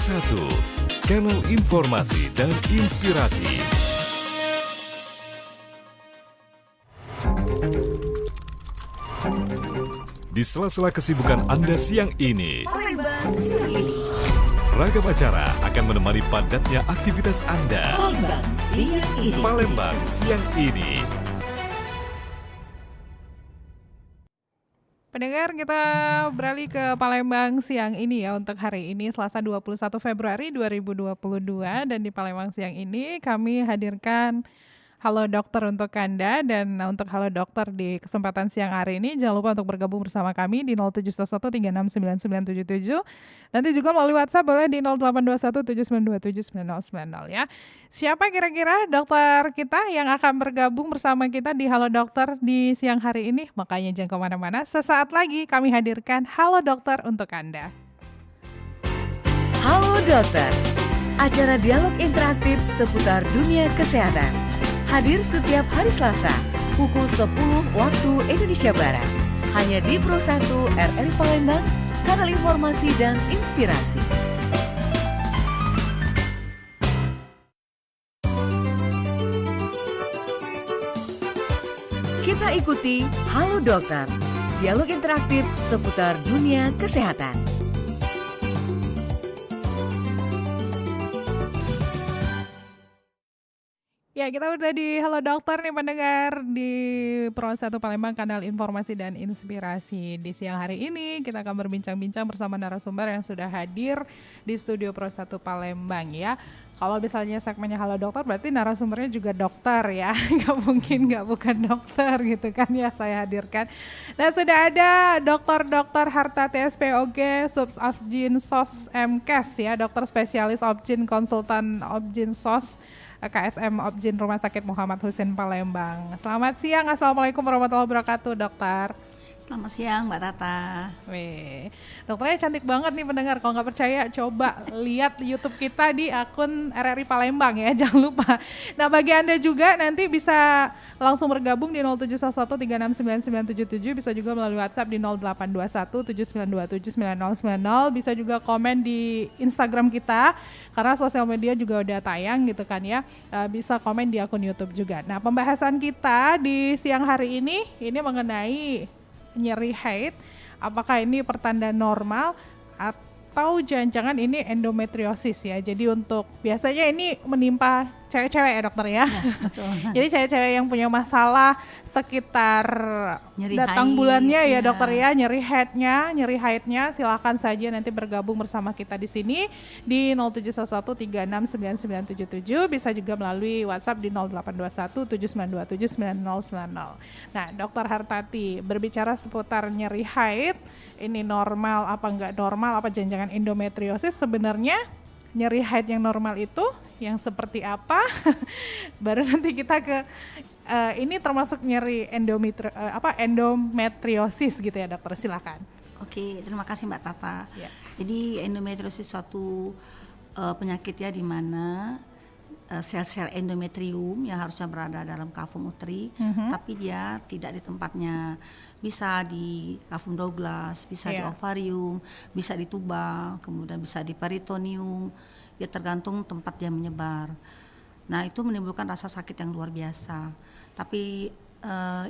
Pro1, kanal informasi dan inspirasi. Di sela-sela kesibukan Anda siang ini, ragam acara akan menemani padatnya aktivitas Anda. Palembang siang ini. Pendengar, kita beralih ke Palembang siang ini ya untuk hari ini Selasa 21 Februari 2022 dan di Palembang siang ini kami hadirkan Halo Dokter untuk Anda dan untuk Halo Dokter di kesempatan siang hari ini jangan lupa untuk bergabung bersama kami di 0711369977. Nanti juga melalui WhatsApp boleh di 082179279090 ya. Siapa kira-kira dokter kita yang akan bergabung bersama kita di Halo Dokter di siang hari ini? Makanya jangan kemana-mana, sesaat lagi kami hadirkan Halo Dokter untuk Anda. Halo Dokter, acara dialog interaktif seputar dunia kesehatan. Hadir setiap hari Selasa, pukul 10 waktu Indonesia Barat. Hanya di Pro1 RRI Palembang, kanal informasi dan inspirasi. Kita ikuti Halo Dokter, dialog interaktif seputar dunia kesehatan. Ya, kita udah di Halo Dokter nih pendengar di Pro1 Palembang, kanal informasi dan inspirasi. Di siang hari ini kita akan berbincang-bincang bersama narasumber yang sudah hadir di studio Pro1 Palembang ya. Kalau misalnya segmennya Halo Dokter berarti narasumbernya juga dokter ya. Nggak mungkin nggak bukan dokter gitu kan ya saya hadirkan. Dan sudah ada Dr. Hartati SPOG, Subs Obgyn SOS MKes ya, dokter spesialis Obgyn, konsultan Obgyn SOS KSM Obgyn Rumah Sakit Muhammad Husin Palembang. Selamat siang, Assalamualaikum warahmatullahi wabarakatuh, dokter. Selamat siang Mbak Tata. Wih, dokternya cantik banget nih pendengar. Kalau nggak percaya coba lihat YouTube kita di akun RRI Palembang ya, jangan lupa. Nah bagi Anda juga nanti bisa langsung bergabung di 0711369977, bisa juga melalui WhatsApp di 082179279090, bisa juga komen di Instagram kita karena sosial media juga udah tayang gitu kan ya. Bisa komen di akun YouTube juga. Nah pembahasan kita di siang hari ini mengenai nyeri haid, apakah ini pertanda normal atau jangan-jangan ini endometriosis ya. Jadi untuk biasanya ini menimpa cewek-cewek ya dokter ya. Betul. Jadi cewek-cewek yang punya masalah sekitar Nyeri datang haid, bulannya ya ya. dokter ya, nyeri haidnya silakan saja nanti bergabung bersama kita di sini di 0711369977, bisa juga melalui WhatsApp di 082179279090. Nah, Dokter Hartati berbicara seputar nyeri haid, ini normal apa enggak normal, apa jangan-jangan endometriosis, sebenarnya nyeri haid yang normal itu yang seperti apa? Baru nanti kita ke ini termasuk nyeri endometriosis gitu ya dokter, silakan. Oke, terima kasih Mbak Tata. Ya. Jadi endometriosis suatu penyakit ya di mana sel-sel endometrium yang harusnya berada dalam kafum uteri, tapi dia tidak di tempatnya. Bisa di kafum Douglas, bisa di ovarium, bisa di tuba, kemudian bisa di peritoneum. Ya tergantung tempat dia menyebar. Nah itu menimbulkan rasa sakit yang luar biasa. Tapi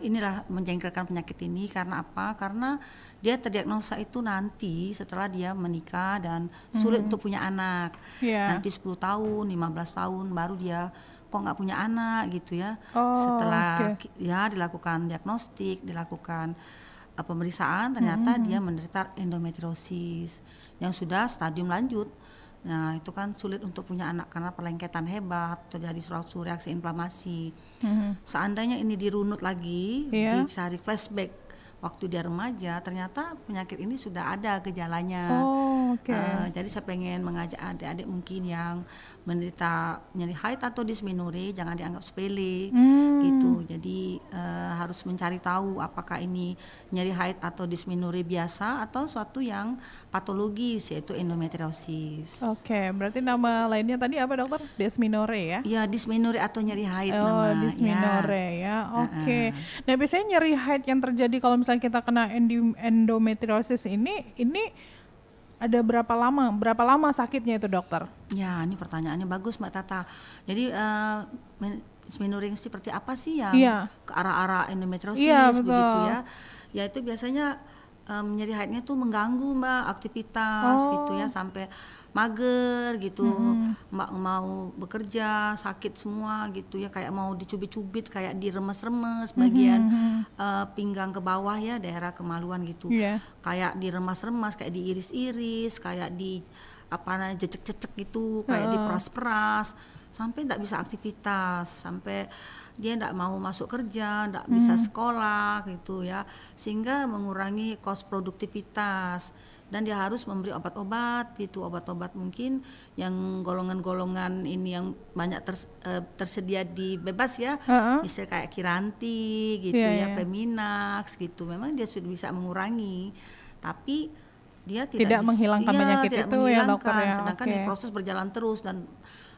inilah menjengkelkan penyakit ini karena apa? Karena dia terdiagnosa itu nanti setelah dia menikah dan sulit untuk punya anak. Nanti 10 tahun, 15 tahun baru dia kok nggak punya anak gitu ya. Setelah ya dilakukan diagnostik, dilakukan pemeriksaan, ternyata dia menderita endometriosis yang sudah stadium lanjut. Nah itu kan sulit untuk punya anak karena perlengketan hebat, terjadi suatu reaksi inflamasi. Seandainya ini dirunut lagi, dicari flashback waktu dia remaja, ternyata penyakit ini sudah ada gejalanya. Jadi saya pengen mengajak adik-adik mungkin yang menderita nyeri haid atau dysmenorrhea jangan dianggap sepele gitu. Jadi harus mencari tahu apakah ini nyeri haid atau dysmenorrhea biasa atau suatu yang patologis yaitu endometriosis. Berarti nama lainnya tadi apa dokter? Dysmenorrhea ya? Ya, dysmenorrhea atau nyeri haid dysmenorrhea ya. Nah biasanya nyeri haid yang terjadi kalau misalnya kita kena endometriosis ini ada berapa lama sakitnya itu dokter? Ya, ini pertanyaannya bagus Mbak Tata. Jadi dysmenorrhea seperti apa sih yang Iya. ke arah-arah endometriosis Iya, betul. begitu ya? Ya itu biasanya nyeri haidnya tuh mengganggu Mbak aktivitas gitu ya, sampai mager gitu, Mbak mau bekerja sakit semua gitu ya, kayak mau dicubit-cubit, kayak diremes-remes bagian pinggang ke bawah ya, daerah kemaluan gitu, Iya. kayak diremas-remas, kayak diiris-iris, kayak di apa namanya cecek-cecek gitu, kayak diperas-peras, sampai tidak bisa aktivitas, sampai dia tidak mau masuk kerja, tidak bisa sekolah gitu ya, sehingga mengurangi kos produktivitas, dan dia harus memberi obat-obat gitu, obat-obat mungkin yang golongan-golongan ini yang banyak tersedia di bebas ya, misalnya kayak Kiranti gitu ya, Feminax gitu, memang dia sudah bisa mengurangi, tapi dia tidak menghilangkan penyakit tidak itu ya dokter ya. sedangkan Oke. di proses berjalan terus, dan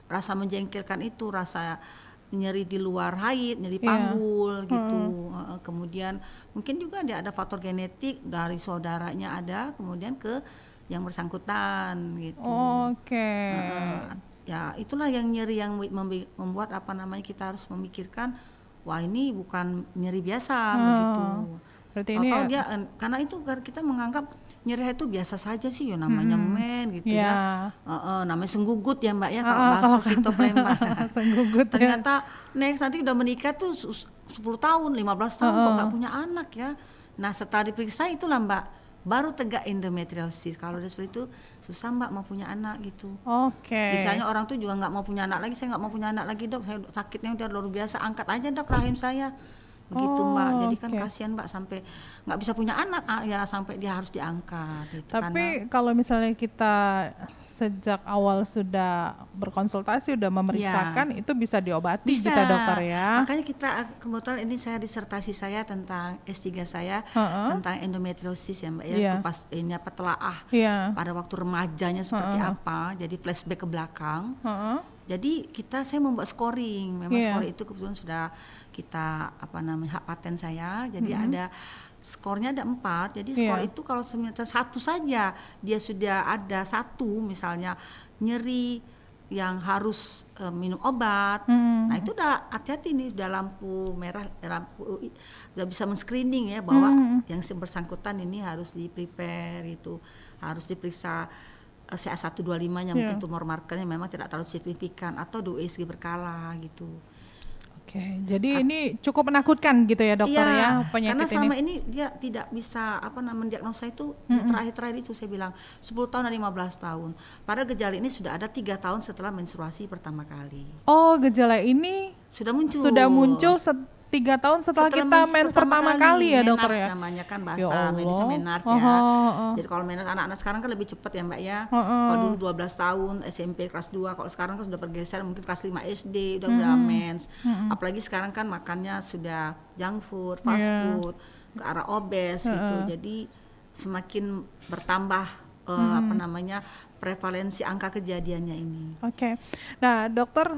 rasa menjengkelkan itu, rasa nyeri di luar haid, nyeri panggul gitu. Kemudian mungkin juga ada faktor genetik dari saudaranya ada, kemudian ke yang bersangkutan gitu. Oke. Ya itulah yang nyeri yang membuat apa namanya kita harus memikirkan, wah ini bukan nyeri biasa begitu. Berarti ini Atau dia karena itu kita menganggap nyeri haid itu biasa saja sih ya, namanya men gitu ya. Namanya senggugut ya Mbak ya, kalau bahasa kita Palembang. Senggugut ya. Ternyata next nanti udah menikah tuh 10 tahun, 15 tahun kok nggak punya anak ya. Nah setelah diperiksa itulah Mbak, baru tegak endometriosis. Kalau udah seperti itu susah Mbak mau punya anak gitu. Oke. Biasanya orang tuh juga nggak mau punya anak lagi, saya nggak mau punya anak lagi dok, saya sakitnya udah luar biasa, angkat aja dok rahim saya. Begitu Mbak, jadi kan kasihan Mbak sampai nggak bisa punya anak ya, sampai dia harus diangkat gitu. Tapi kalau misalnya kita sejak awal sudah berkonsultasi, sudah memeriksakan, itu bisa diobati bisa, kita dokter ya. Makanya kita kebetulan ini saya disertasi saya tentang S3 saya tentang endometriosis ya Mbak ya, itu pas ini apa telaah pada waktu remajanya seperti apa, jadi flashback ke belakang. Jadi saya membuat scoring, memang scoring itu kebetulan sudah kita apa namanya hak paten saya, jadi ada skornya ada 4, jadi skor itu kalau sebenarnya satu saja dia sudah ada satu, misalnya nyeri yang harus minum obat, nah itu udah hati-hati nih, udah lampu merah, udah bisa men-screening ya bahwa yang bersangkutan ini harus di-prepare itu, harus diperiksa CA125-nya, mungkin tumor markernya memang tidak terlalu signifikan, atau USG berkala gitu. Oke, jadi ini cukup menakutkan gitu ya dokter ya penyakit karena selama ini. ini dia tidak bisa mendiagnosa itu, ya terakhir itu saya bilang 10 tahun dan 15 tahun. Padahal gejala ini sudah ada 3 tahun setelah menstruasi pertama kali. Oh, gejala ini Sudah muncul 3 tahun setelah kita mens pertama kali ya dokter ya. Namanya kan Ya bahasa Allah. medisnya menars ya. Jadi kalau menars anak-anak sekarang kan lebih cepat ya Mbak ya. Kalau dulu 12 tahun SMP kelas 2, kalau sekarang kan sudah bergeser mungkin kelas 5 SD udah mens. Apalagi sekarang kan makannya sudah junk food, fast food, ke arah obes gitu. Jadi semakin bertambah prevalensi angka kejadiannya ini. Oke. Nah, dokter,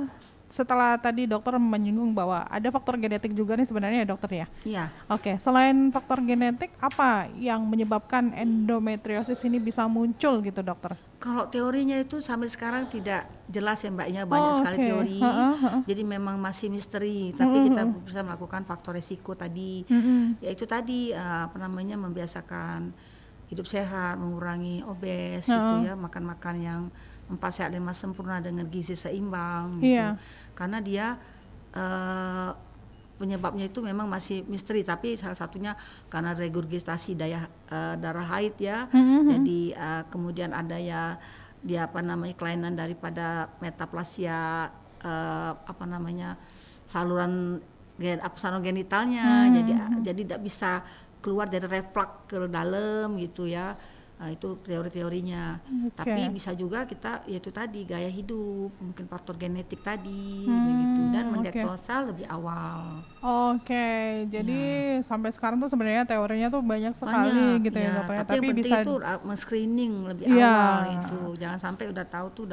setelah tadi dokter menyinggung bahwa ada faktor genetik juga nih sebenarnya ya dokter ya. Iya. Oke, selain faktor genetik, apa yang menyebabkan endometriosis ini bisa muncul gitu dokter? Kalau teorinya itu sampai sekarang tidak jelas ya Mbaknya, banyak sekali teori. Jadi memang masih misteri, tapi kita bisa melakukan faktor resiko tadi, yaitu tadi membiasakan hidup sehat, mengurangi obes gitu ya, makan-makan yang 4 sehat 5 sempurna dengan gizi seimbang gitu. Karena dia penyebabnya itu memang masih misteri, tapi salah satunya karena regurgitasi darah haid ya. Jadi kemudian ada ya dia kelainan daripada metaplasia saluran genitalnya. Jadi tidak bisa keluar dari refleks ke dalam gitu ya. Itu teori-teorinya. Tapi bisa juga kita yaitu tadi gaya hidup, mungkin faktor genetik tadi begitu, dan mendiagnosa lebih awal. Oke, jadi sampai sekarang tuh sebenarnya teorinya tuh banyak sekali gitu ya dokter. Tapi yang penting itu men-screening lebih awal itu. Jangan sampai udah tahu tuh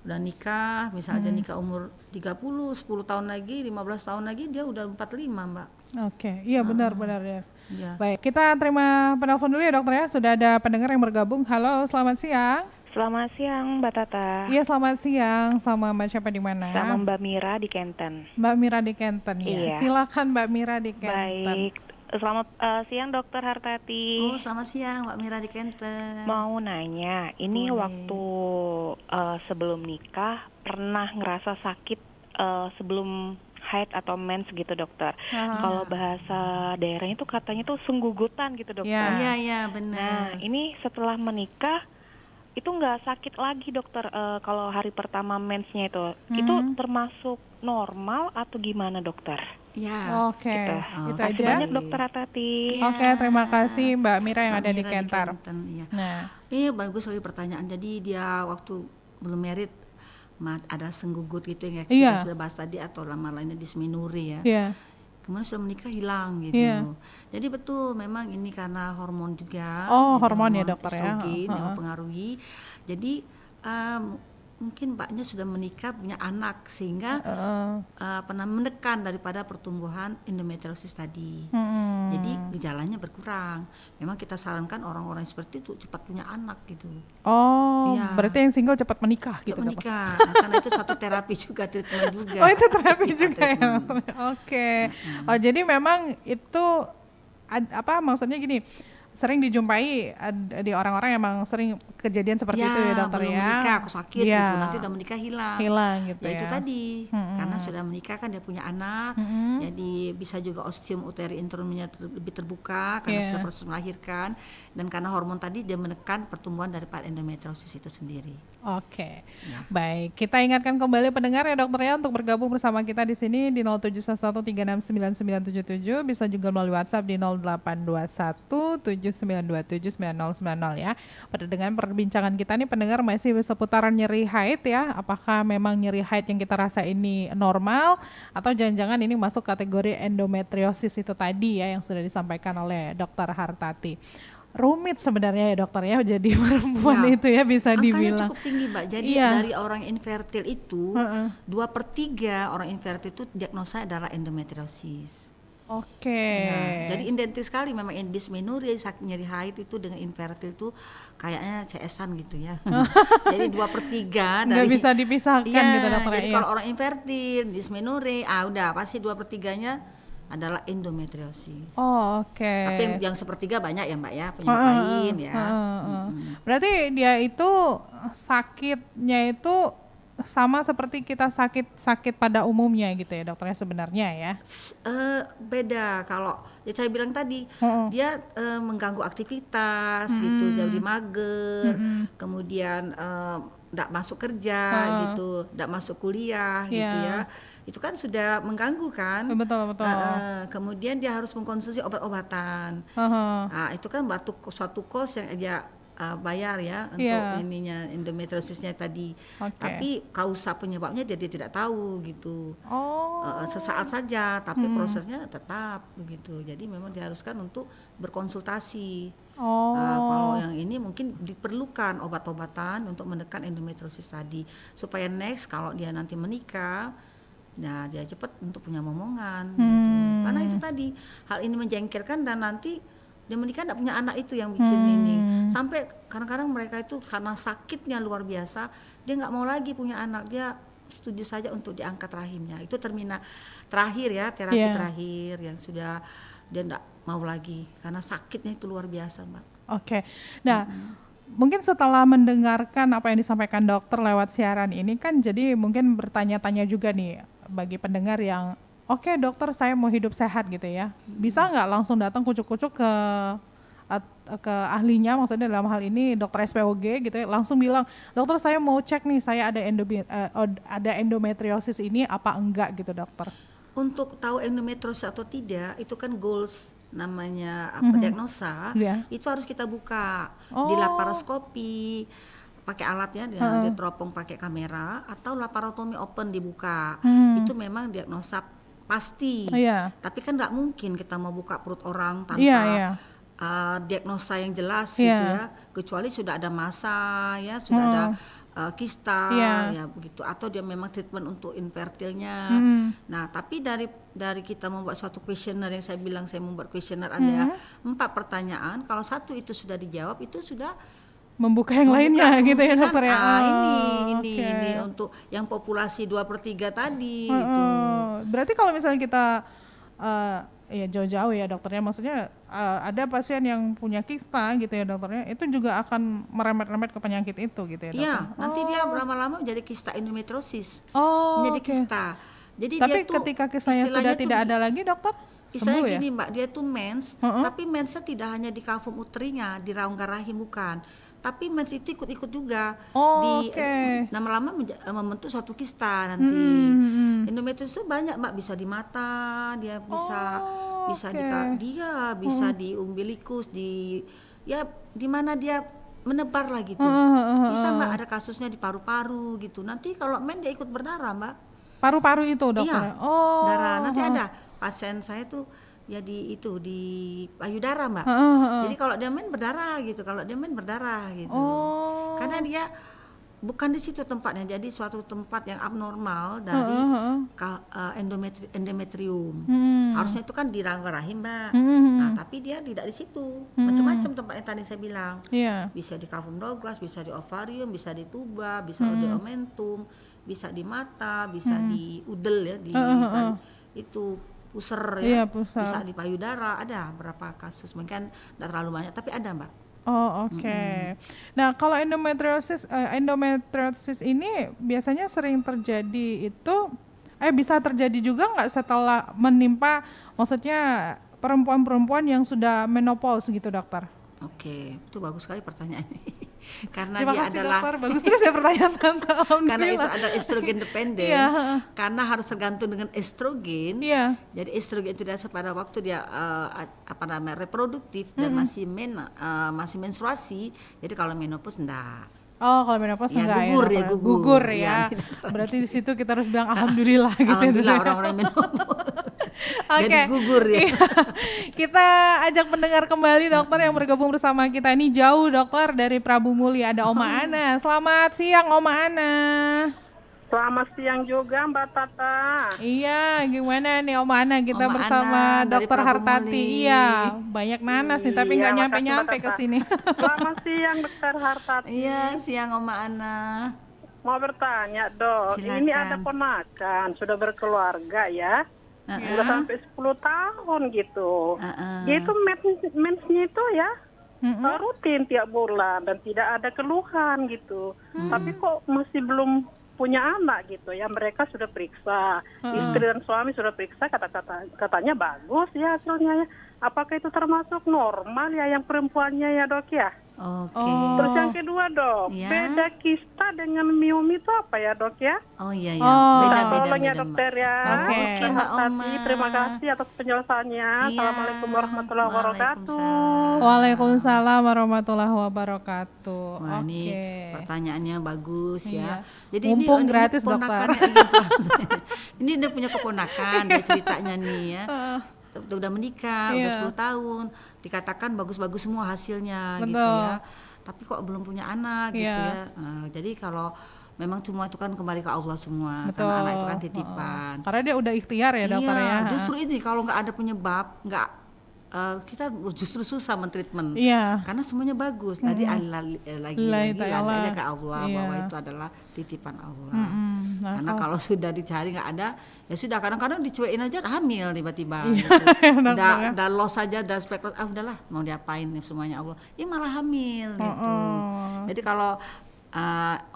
udah nikah, misalnya nikah umur 30, 10 tahun lagi, 15 tahun lagi dia udah 45 Mbak. Oke, iya benar ya. Ya. Baik, kita terima penelpon dulu ya dokter ya. Sudah ada pendengar yang bergabung. Halo, selamat siang. Selamat siang Mbak Tata. Iya, selamat siang. Sama Mbak siapa di mana? Sama Mbak Mira di Kenten. Mbak Mira di Kenten ya. Iya. Silakan Mbak Mira di Kenten. Baik. Selamat siang Dokter Hartati. Oh, selamat siang Mbak Mira di Kenten. Mau nanya, ini Boleh. waktu sebelum nikah pernah ngerasa sakit sebelum haid atau mens gitu dokter. Kalau bahasa daerahnya tuh katanya tuh sunggugutan gitu dokter. Ya. Iya, Nah, benar. ini setelah menikah itu nggak sakit lagi dokter kalau hari pertama mensnya itu termasuk normal atau gimana dokter? Ya. Oke, Gitu. itu Makasih aja. banyak dokter Atati. Oke, terima kasih Mbak Mira yang Mbak ada di Mira Kentar. Kenten, iya. Nah, Iya, bagus sekali pertanyaan. Jadi dia waktu belum merit ada senggugut gitu ya, Iya. kita sudah bahas tadi, atau nama lainnya dysmenorrhea ya. iya. Kemudian sudah menikah hilang gitu. Iya. Jadi betul memang ini karena hormon juga. Oh, jadi hormon ya, dokter ya. estrogen yang mempengaruhi. Jadi mungkin mbaknya sudah menikah punya anak sehingga pernah menekan daripada pertumbuhan endometriosis tadi. Jadi gejalanya berkurang. Memang kita sarankan orang-orang seperti itu cepat punya anak gitu. Oh, Iya. berarti yang single cepat menikah gitu. Cepat Dok? menikah. Karena itu satu terapi juga, treatment juga. Oh, itu terapi Iya, juga ya. treatment. Oke. Oh, jadi memang itu apa maksudnya gini, sering dijumpai di orang-orang emang sering kejadian seperti itu ya dokter belum ya. menikah aku sakit Iya. gitu, nanti udah menikah hilang. Hilang gitu Ya ya. itu tadi, karena sudah menikah kan dia punya anak, jadi bisa juga ostium uteri intrumnya lebih terbuka karena Iya. sudah proses melahirkan, dan karena hormon tadi dia menekan pertumbuhan daripada endometriosis itu sendiri. Oke, Ya. baik. Kita ingatkan kembali pendengar ya dokter ya untuk bergabung bersama kita di sini di 0711369977, bisa juga melalui WhatsApp di 082179279090 ya. Pada dengan perbincangan kita nih pendengar masih seputaran nyeri haid ya. Apakah memang nyeri haid yang kita rasa ini normal atau jangan-jangan ini masuk kategori endometriosis itu tadi ya yang sudah disampaikan oleh Dokter Hartati. Rumit sebenarnya ya dokter ya jadi perempuan Ya. itu ya bisa Angkanya dibilang. cukup tinggi Mbak, jadi Iya. dari orang infertil itu 2/3 orang infertil itu diagnosa adalah endometriosis. Oke. Nah, jadi identik sekali memang dysmenorrhea, nyeri haid itu dengan infertil itu kayaknya CS-an gitu ya. Jadi 2/3 Nggak dari bisa dipisahkan Iya, gitu dokter jadi ya. kalau orang infertil, dysmenorrhea, udah pasti 2/3-nya adalah endometriosis. Oh, oke. Tapi yang sepertiga banyak ya Mbak ya, penyebab lain ya. Berarti dia itu sakitnya itu sama seperti kita sakit pada umumnya gitu ya dokternya sebenarnya ya. Beda kalau ya saya bilang tadi dia mengganggu aktivitas gitu, jadi mager, kemudian tidak masuk kerja gitu, tidak masuk kuliah gitu ya. Itu kan sudah mengganggu kan. Betul. Kemudian dia harus mengkonsumsi obat-obatan. Nah, itu kan suatu kos yang dia bayar ya untuk ininya endometriosisnya tadi. Tapi kausa penyebabnya dia tidak tahu gitu. Sesaat saja, tapi prosesnya tetap begitu. Jadi memang diharuskan untuk berkonsultasi. Kalau yang ini mungkin diperlukan obat-obatan untuk menekan endometriosis tadi supaya next kalau dia nanti menikah, nah dia cepat untuk punya momongan gitu. Karena itu tadi hal ini menjengkelkan, dan nanti dia menikah tidak punya anak, itu yang bikin ini. Sampai kadang-kadang mereka itu karena sakitnya luar biasa, dia nggak mau lagi punya anak, dia setuju saja untuk diangkat rahimnya. Itu terakhir ya, terapi terakhir yang sudah dia nggak mau lagi karena sakitnya itu luar biasa Mbak. Oke. Nah, mungkin setelah mendengarkan apa yang disampaikan dokter lewat siaran ini kan jadi mungkin bertanya-tanya juga nih bagi pendengar yang oke, dokter saya mau hidup sehat gitu ya. Bisa nggak langsung datang kucuk-kucuk ke ahlinya, maksudnya dalam hal ini dokter SPOG gitu ya, langsung bilang, dokter saya mau cek nih saya ada endometriosis ini apa enggak gitu dokter. Untuk tahu endometriosis atau tidak itu kan goals namanya diagnosa, itu harus kita buka di laparoskopi pakai alatnya, dia teropong pakai kamera, atau laparotomi open dibuka. Itu memang diagnosa pasti. Tapi kan nggak mungkin kita mau buka perut orang tanpa diagnosa yang jelas gitu ya, kecuali sudah ada massa ya, sudah ada kista Iya. ya begitu, atau dia memang treatment untuk infertilnya. Nah, tapi dari kita membuat suatu kuesioner, yang saya bilang saya membuat kuesioner ada 4 pertanyaan, kalau satu itu sudah dijawab itu sudah Membuka yang lainnya gitu ya dokter ya. Ini untuk yang populasi 2/3 tadi gitu. Berarti kalau misalnya kita ya jauh-jauh ya dokternya, maksudnya ada pasien yang punya kista gitu ya dokternya, itu juga akan merembet-rembet ke penyakit itu gitu ya dokter? Iya, nanti dia lama-lama menjadi kista endometriosis, menjadi Oke. kista. Jadi Tapi dia tuh ketika kistanya sudah istilahnya tidak tuh ada lagi dokter, istilahnya sembuh ya? gini Mbak, dia tuh mens, tapi mensnya tidak hanya di kafum uterinya, di rongga rahim bukan, tapi mens itu ikut-ikut juga lama-lama membentuk suatu kista nanti. Endometriosis itu banyak Mbak, bisa di mata, dia bisa bisa di umbilikus, di mana dia menebar lah gitu. Bisa Mbak, ada kasusnya di paru-paru gitu. Nanti kalau men dia ikut berdarah Mbak. Paru-paru itu dokter? Iya, darah. Nanti ada pasien saya tuh ya di payudara Mbak. Jadi kalau dia men berdarah gitu, karena dia bukan di situ tempatnya, jadi suatu tempat yang abnormal dari endometrium. Harusnya itu kan di rongga rahim Mbak. Nah, tapi dia tidak di situ. Macam-macam tempatnya tadi saya bilang. Bisa di cavum Douglas, bisa di ovarium, bisa di tuba, bisa di omentum, bisa di mata, bisa di udel ya, itu puser ya, bisa di payudara. Ada berapa kasus, mungkin tidak terlalu banyak tapi ada Mbak. Nah, kalau endometriosis ini biasanya sering terjadi itu, bisa terjadi juga nggak setelah menimpa, maksudnya perempuan-perempuan yang sudah menopause gitu dokter? Oke, itu bagus sekali pertanyaannya. Karena Terima dia kasih adalah dokter, bagus terus ya pertanyaan karena itu adalah estrogen dependen. Karena harus tergantung dengan estrogen. Jadi estrogen itu dasar pada waktu dia reproduktif dan masih menstruasi. Jadi kalau menopause enggak. Kalau menopause enggak gugur ya. Berarti di situ kita harus bilang alhamdulillah gitu. Alhamdulillah orang-orang menopause. Jadi gugur ya. Kita ajak pendengar kembali dokter yang bergabung bersama kita ini jauh dokter dari Prabu Muli, ada Oma Ana. Selamat siang Oma Ana. Selamat siang juga Mbak Tata. Iya, gimana nih Oma Ana, kita Oma bersama Ana, Dokter dari Hartati. Iya, banyak nanas nih tapi nggak nyampe-nyampe ke sini. Selamat siang Dokter Hartati. Iya, siang Oma Ana. Mau bertanya Dok, Silakan. ini ada ponakan sudah berkeluarga ya, udah sampai 10 tahun gitu. Dia itu mensnya itu ya rutin tiap bulan dan tidak ada keluhan gitu. Tapi kok masih belum punya anak gitu ya, mereka sudah periksa, istri dan suami sudah periksa, katanya bagus ya hasilnya ya. Apakah itu termasuk normal ya yang perempuannya ya Dok ya? Oke. Terus yang kedua Dok, beda kista dengan miomi itu apa ya Dok ya? Oh iya ya, Tolong ya dokter ya. Oke, Mbak Oma. Terima kasih atas penjelasannya. Iya. Assalamualaikum warahmatullahi wabarakatuh. Waalaikumsalam warahmatullahi wabarakatuh. Wah, ini pertanyaannya bagus ya. Jadi mumpung ini gratis dokter. Ini udah punya keponakan dia ceritanya nih ya. Udah menikah, udah 10 tahun, dikatakan bagus-bagus semua hasilnya gitu ya. Tapi kok belum punya anak gitu ya. Nah, jadi kalau memang semua itu kan kembali ke Allah semua. Karena anak itu kan titipan. Karena dia udah ikhtiar ya dokter ya. Justru ini kalau nggak ada penyebab, kita justru susah mentreatment. Karena semuanya bagus. Lagi aja ke Allah bahwa itu adalah titipan Allah. Karena kalau sudah dicari nggak ada, ya sudah kadang-kadang dicuekin aja hamil tiba-tiba. Gitu. Udah loss aja, udah speklos, udahlah mau diapain semuanya Allah. Malah hamil gitu. Jadi kalau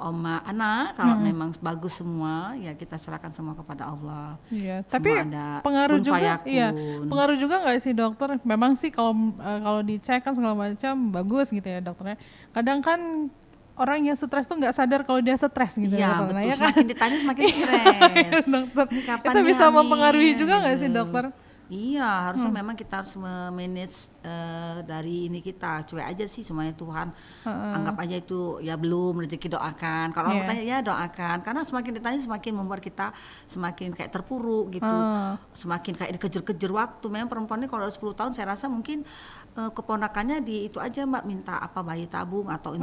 Oma Ana kalau memang bagus semua ya kita serahkan semua kepada Allah. Iya, semua tapi pengaruh juga, pengaruh juga nggak sih dokter? Memang sih kalau dicek kan segala macam bagus gitu ya dokternya. Kadang kan orang yang stres tuh nggak sadar kalau dia stres gitu ya betul. Ya, semakin ditanya semakin stres. Dokter, itu bisa mempengaruhi juga nggak sih dokter? Iya, harusnya memang kita harus manage dari ini kita. Cuek aja sih semuanya Tuhan. Anggap aja itu ya belum rezeki, doakan. Kalau orang tanya ya doakan. Karena semakin ditanya semakin membuat kita semakin kayak terpuruk gitu. Semakin kayak dikejar-kejar waktu. Memang perempuan ini kalau udah 10 tahun saya rasa mungkin keponakannya di itu aja Mbak, minta apa bayi tabung atau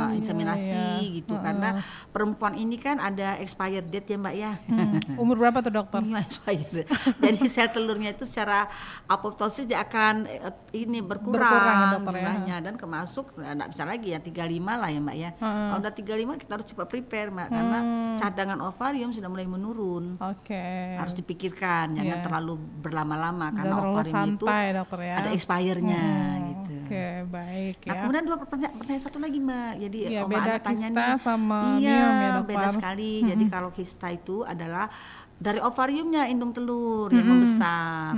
inseminasi gitu. Karena perempuan ini kan ada expired date ya Mbak ya. Umur berapa tuh dokter? Expired. Jadi sel telurnya itu secara apoptosis dia akan ini berkurang jumlahnya dan kemasuk enggak bisa lagi ya 35 lah ya Mbak ya. Kalau udah 35 kita harus cepat prepare Mbak, karena cadangan ovarium sudah mulai menurun. Harus dipikirkan, jangan terlalu berlama-lama karena ovarium itu dokter, ya. ada expire-nya gitu. Baik ya. Nah, kemudian dua pertanyaan satu lagi Mbak. Jadi beda tanya kista nih, sama miom ya dokter. Beda sekali. Jadi kalau kista itu adalah dari ovariumnya indung telur yang membesar.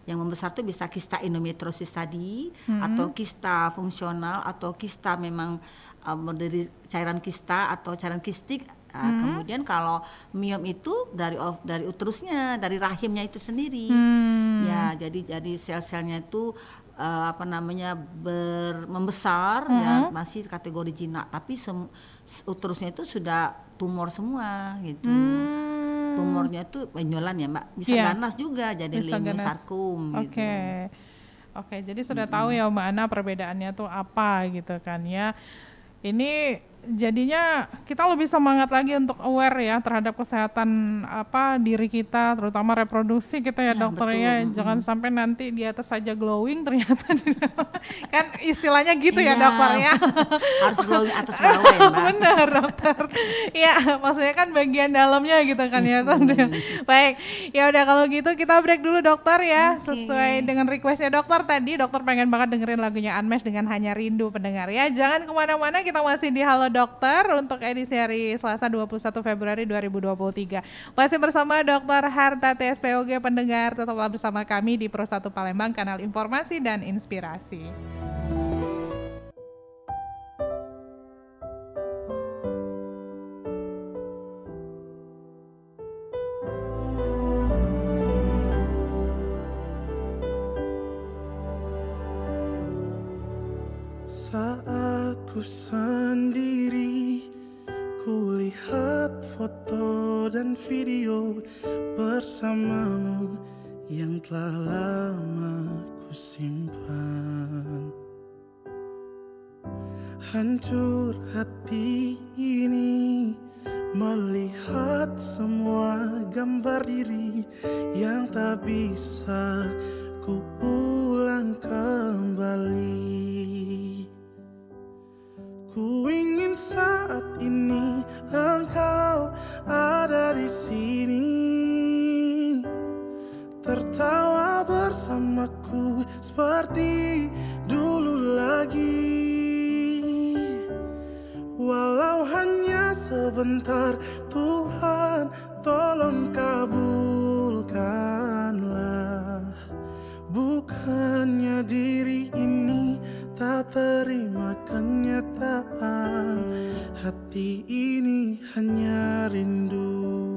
Yang membesar itu bisa kista endometriosis tadi, atau kista fungsional, atau kista memang dari cairan kista atau cairan kistik. Kemudian kalau miom itu dari uterusnya, dari rahimnya itu sendiri. Ya, jadi sel-selnya itu membesar ya, masih kategori jinak, tapi uterusnya itu sudah tumor semua gitu. Tumornya itu benjolan ya Mbak, bisa ganas juga jadi leiomyosarkom gitu. Oke, jadi sudah tahu ya Mbak Ana perbedaannya tuh apa gitu kan ya. Ini jadinya kita lebih semangat lagi untuk aware ya terhadap kesehatan diri kita, terutama reproduksi kita ya dokter ya. Jangan sampai nanti di atas saja glowing ternyata kan istilahnya gitu ya dokter ya. Harus glowing atas bawah ya Mbak. Benar dokter. Ya maksudnya kan bagian dalamnya gitu kan ya. Baik, ya udah kalau gitu kita break dulu dokter ya. Sesuai dengan requestnya dokter tadi, dokter pengen banget dengerin lagunya Unmesh dengan Hanya Rindu pendengar ya. Jangan kemana-mana, kita masih di Halo Dokter untuk edisi hari Selasa 21 Februari 2023. Masih bersama Dr. Harta TSPOG pendengar, tetaplah bersama kami di Pro 1 Palembang, kanal informasi dan inspirasi. Saat ku sendiri, ku lihat foto dan video bersamamu yang telah lama ku simpan. Hancur hati ini melihat semua gambar diri yang tak bisa ku ulang kembali. Ku ingin saat ini engkau ada di sini, tertawa bersamaku seperti dulu lagi. Walau hanya sebentar, Tuhan tolong kabulkanlah. Bukannya diri ini tak terima kenyataan, hati ini hanya rindu.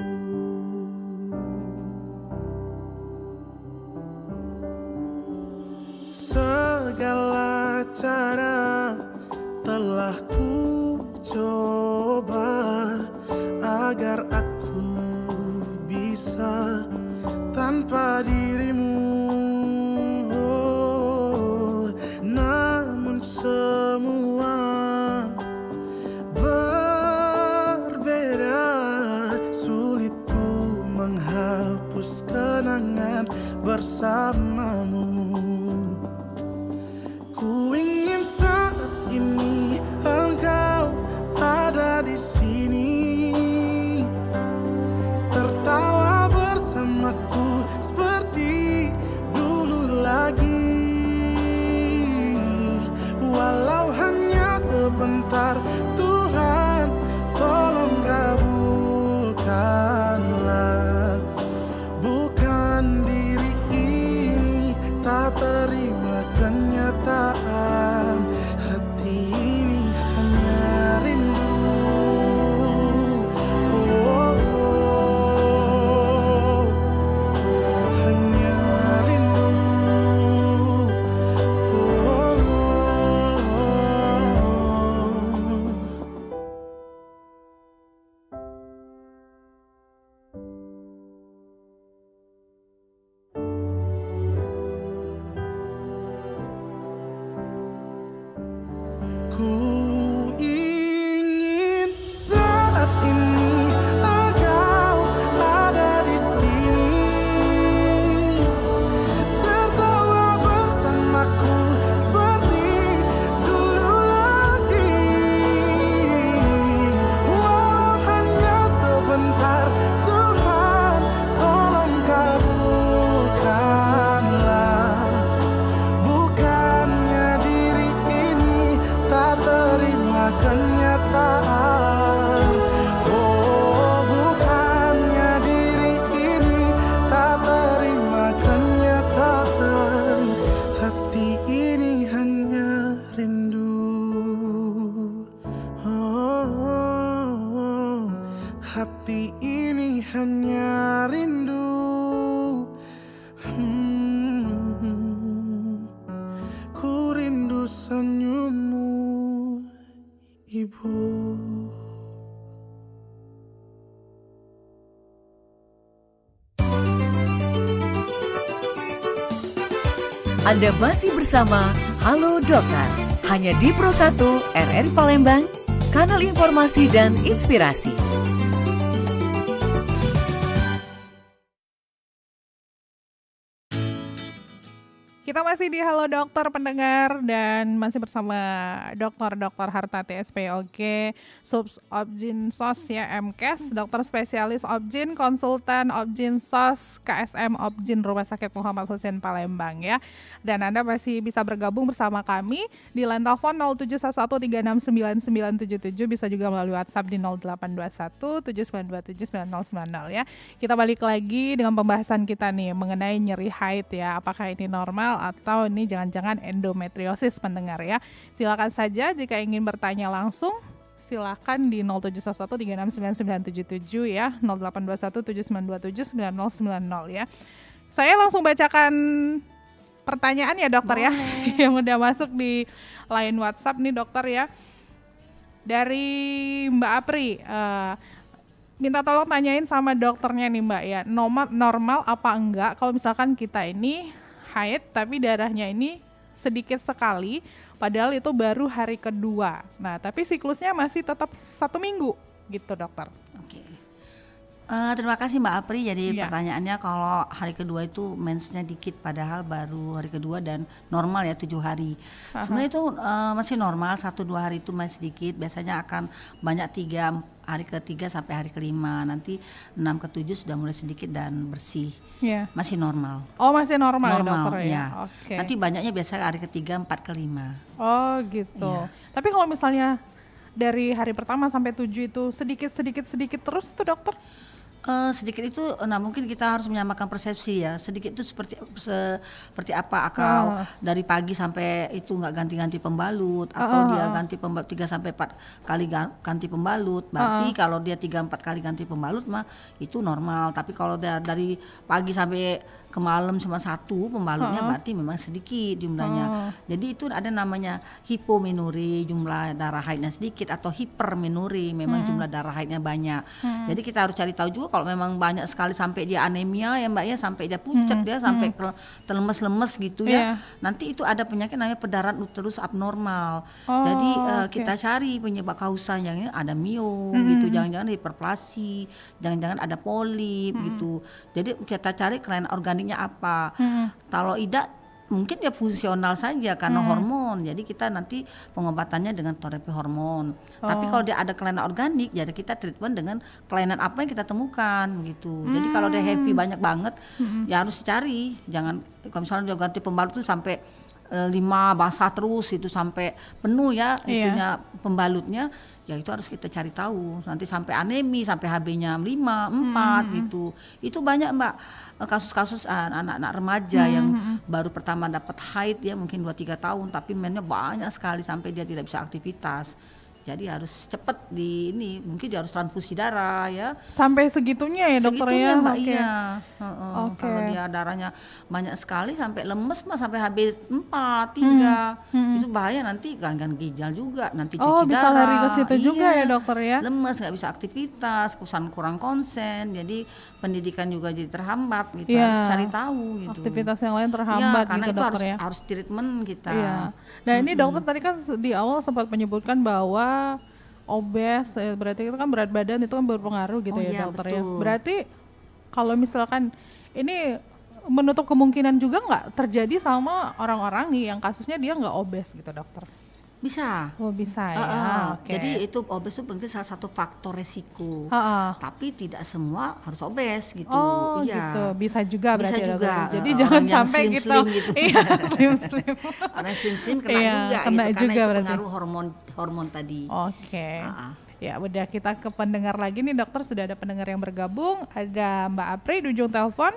Segala cara telah ku coba agar aku bisa tanpa dirimu. Namun semua berbeda, sulit ku menghapus kenangan bersamamu. Ku ingin saat ini engkau ada di sini, tertawa bersamaku seperti dulu lagi. Walau hanya sebentar, Tuhan tolong kabulkanlah. Bukan diri ini tak terima kenyataan, hati ini hanya rindu. Oh, oh, oh, hanya ibu. Anda masih bersama Halo Dokter, hanya di Pro 1 RRI Palembang, kanal informasi dan inspirasi. Kita masih di Halo Dokter pendengar dan masih bersama Dr. Hartati SPOG, Subs Obgyn SOS ya MKes, dokter spesialis Obgyn, konsultan Obgyn SOS, KSM Obgyn Rumah Sakit Muhammad Hussein Palembang ya. Dan Anda masih bisa bergabung bersama kami di line telepon 0711399977, bisa juga melalui WhatsApp di 082179279090 ya. Kita balik lagi dengan pembahasan kita nih mengenai nyeri haid ya. Apakah ini normal atau ini jangan-jangan endometriosis pendengar ya. Silakan saja jika ingin bertanya langsung, silakan di 0711369977 ya, 082179279090 ya. Saya langsung bacakan pertanyaan ya dokter ya yang udah masuk di line WhatsApp nih dokter ya. Dari Mbak Apri, minta tolong tanyain sama dokternya nih Mbak ya, normal apa enggak kalau misalkan kita ini haid tapi darahnya ini sedikit sekali, padahal itu baru hari kedua. Nah, tapi siklusnya masih tetap 1 minggu gitu dokter. Oke. Terima kasih Mbak Apri. Jadi pertanyaannya kalau hari kedua itu mensnya dikit padahal baru hari kedua dan normal ya 7 hari. Sebenarnya itu masih normal, 1-2 hari itu masih sedikit. Biasanya akan banyak 3 hari ke-3 sampai hari ke-5. Nanti 6 ke-7 sudah mulai sedikit dan bersih. Masih normal. Oh, masih normal ya dokter ya. Ya. Okay. Nanti banyaknya biasanya hari ke-3, 4 ke-5. Oh gitu. Tapi kalau misalnya dari hari pertama sampai 7 itu sedikit terus itu dokter? Sedikit itu, nah mungkin kita harus menyamakan persepsi ya. Sedikit itu seperti apa? Akal dari pagi sampai itu nggak ganti-ganti pembalut, atau dia ganti pembalut 3 sampai 4 kali ganti pembalut. Berarti kalau dia 3-4 kali ganti pembalut mah itu normal. Tapi kalau dari pagi sampai ke malam cuma 1 pembalutnya berarti memang sedikit jumlahnya. Jadi itu ada namanya hipomenuri, jumlah darah haidnya sedikit, atau hipermenuri, memang jumlah darah haidnya banyak. Jadi kita harus cari tahu juga kalau memang banyak sekali sampai dia anemia ya Mbak ya, sampai dia pucat dia sampai terlemes-lemes gitu ya. Nanti itu ada penyakit namanya pendarahan uterus abnormal. Jadi kita cari penyebab kausanya, ada mio gitu, jangan-jangan hiperplasi, jangan-jangan ada polip gitu. Jadi kita cari kelainan organiknya apa. Kalau tidak mungkin dia fungsional saja karena hormon. Jadi kita nanti pengobatannya dengan terapi hormon. Tapi kalau dia ada kelainan organik, jadi kita treatment dengan kelainan apa yang kita temukan gitu. Jadi kalau dia happy banyak banget, ya harus dicari. Jangan kalau misalnya dia ganti pembalut itu sampai 5 basah terus itu sampai penuh ya itunya pembalutnya, ya itu harus kita cari tahu. Nanti sampai anemi, sampai HB-nya 5, 4 gitu. Itu banyak Mbak kasus-kasus anak-anak remaja yang baru pertama dapat haid ya, mungkin 2-3 tahun tapi mennya banyak sekali sampai dia tidak bisa aktivitas. Jadi harus cepat mungkin dia harus transfusi darah ya. Sampai segitunya ya dokter ya? Segitunya Mbak, iya. Kalau dia darahnya banyak sekali sampai lemes mah sampai HB 4, 3. Itu bahaya, nanti gangguan ginjal juga, nanti cuci darah. Bisa lari ke situ juga ya dokter ya? Lemes, nggak bisa aktivitas, kurang konsen, jadi pendidikan juga jadi terhambat gitu. Harus cari tahu gitu. Aktivitas yang lain terhambat karena gitu itu dokter ya? harus treatment kita. Nah ini dokter tadi kan di awal sempat menyebutkan bahwa obes, berarti itu kan berat badan itu kan berpengaruh gitu ya dokter ya. Berarti kalau misalkan ini menutup kemungkinan juga nggak terjadi sama orang-orang nih yang kasusnya dia nggak obes gitu dokter? Bisa. Oh bisa ya. Jadi itu obes itu mungkin salah satu faktor resiko. Tapi tidak semua harus obes gitu. Oh gitu. Bisa juga berarti. Bisa juga. Jadi jangan sampai slim gitu. Slim. Orang slim kena juga kena gitu, juga karena berarti. itu pengaruh hormon tadi. Ya udah, kita ke pendengar lagi nih dokter. Sudah ada pendengar yang bergabung. Ada Mbak Apri di ujung telepon.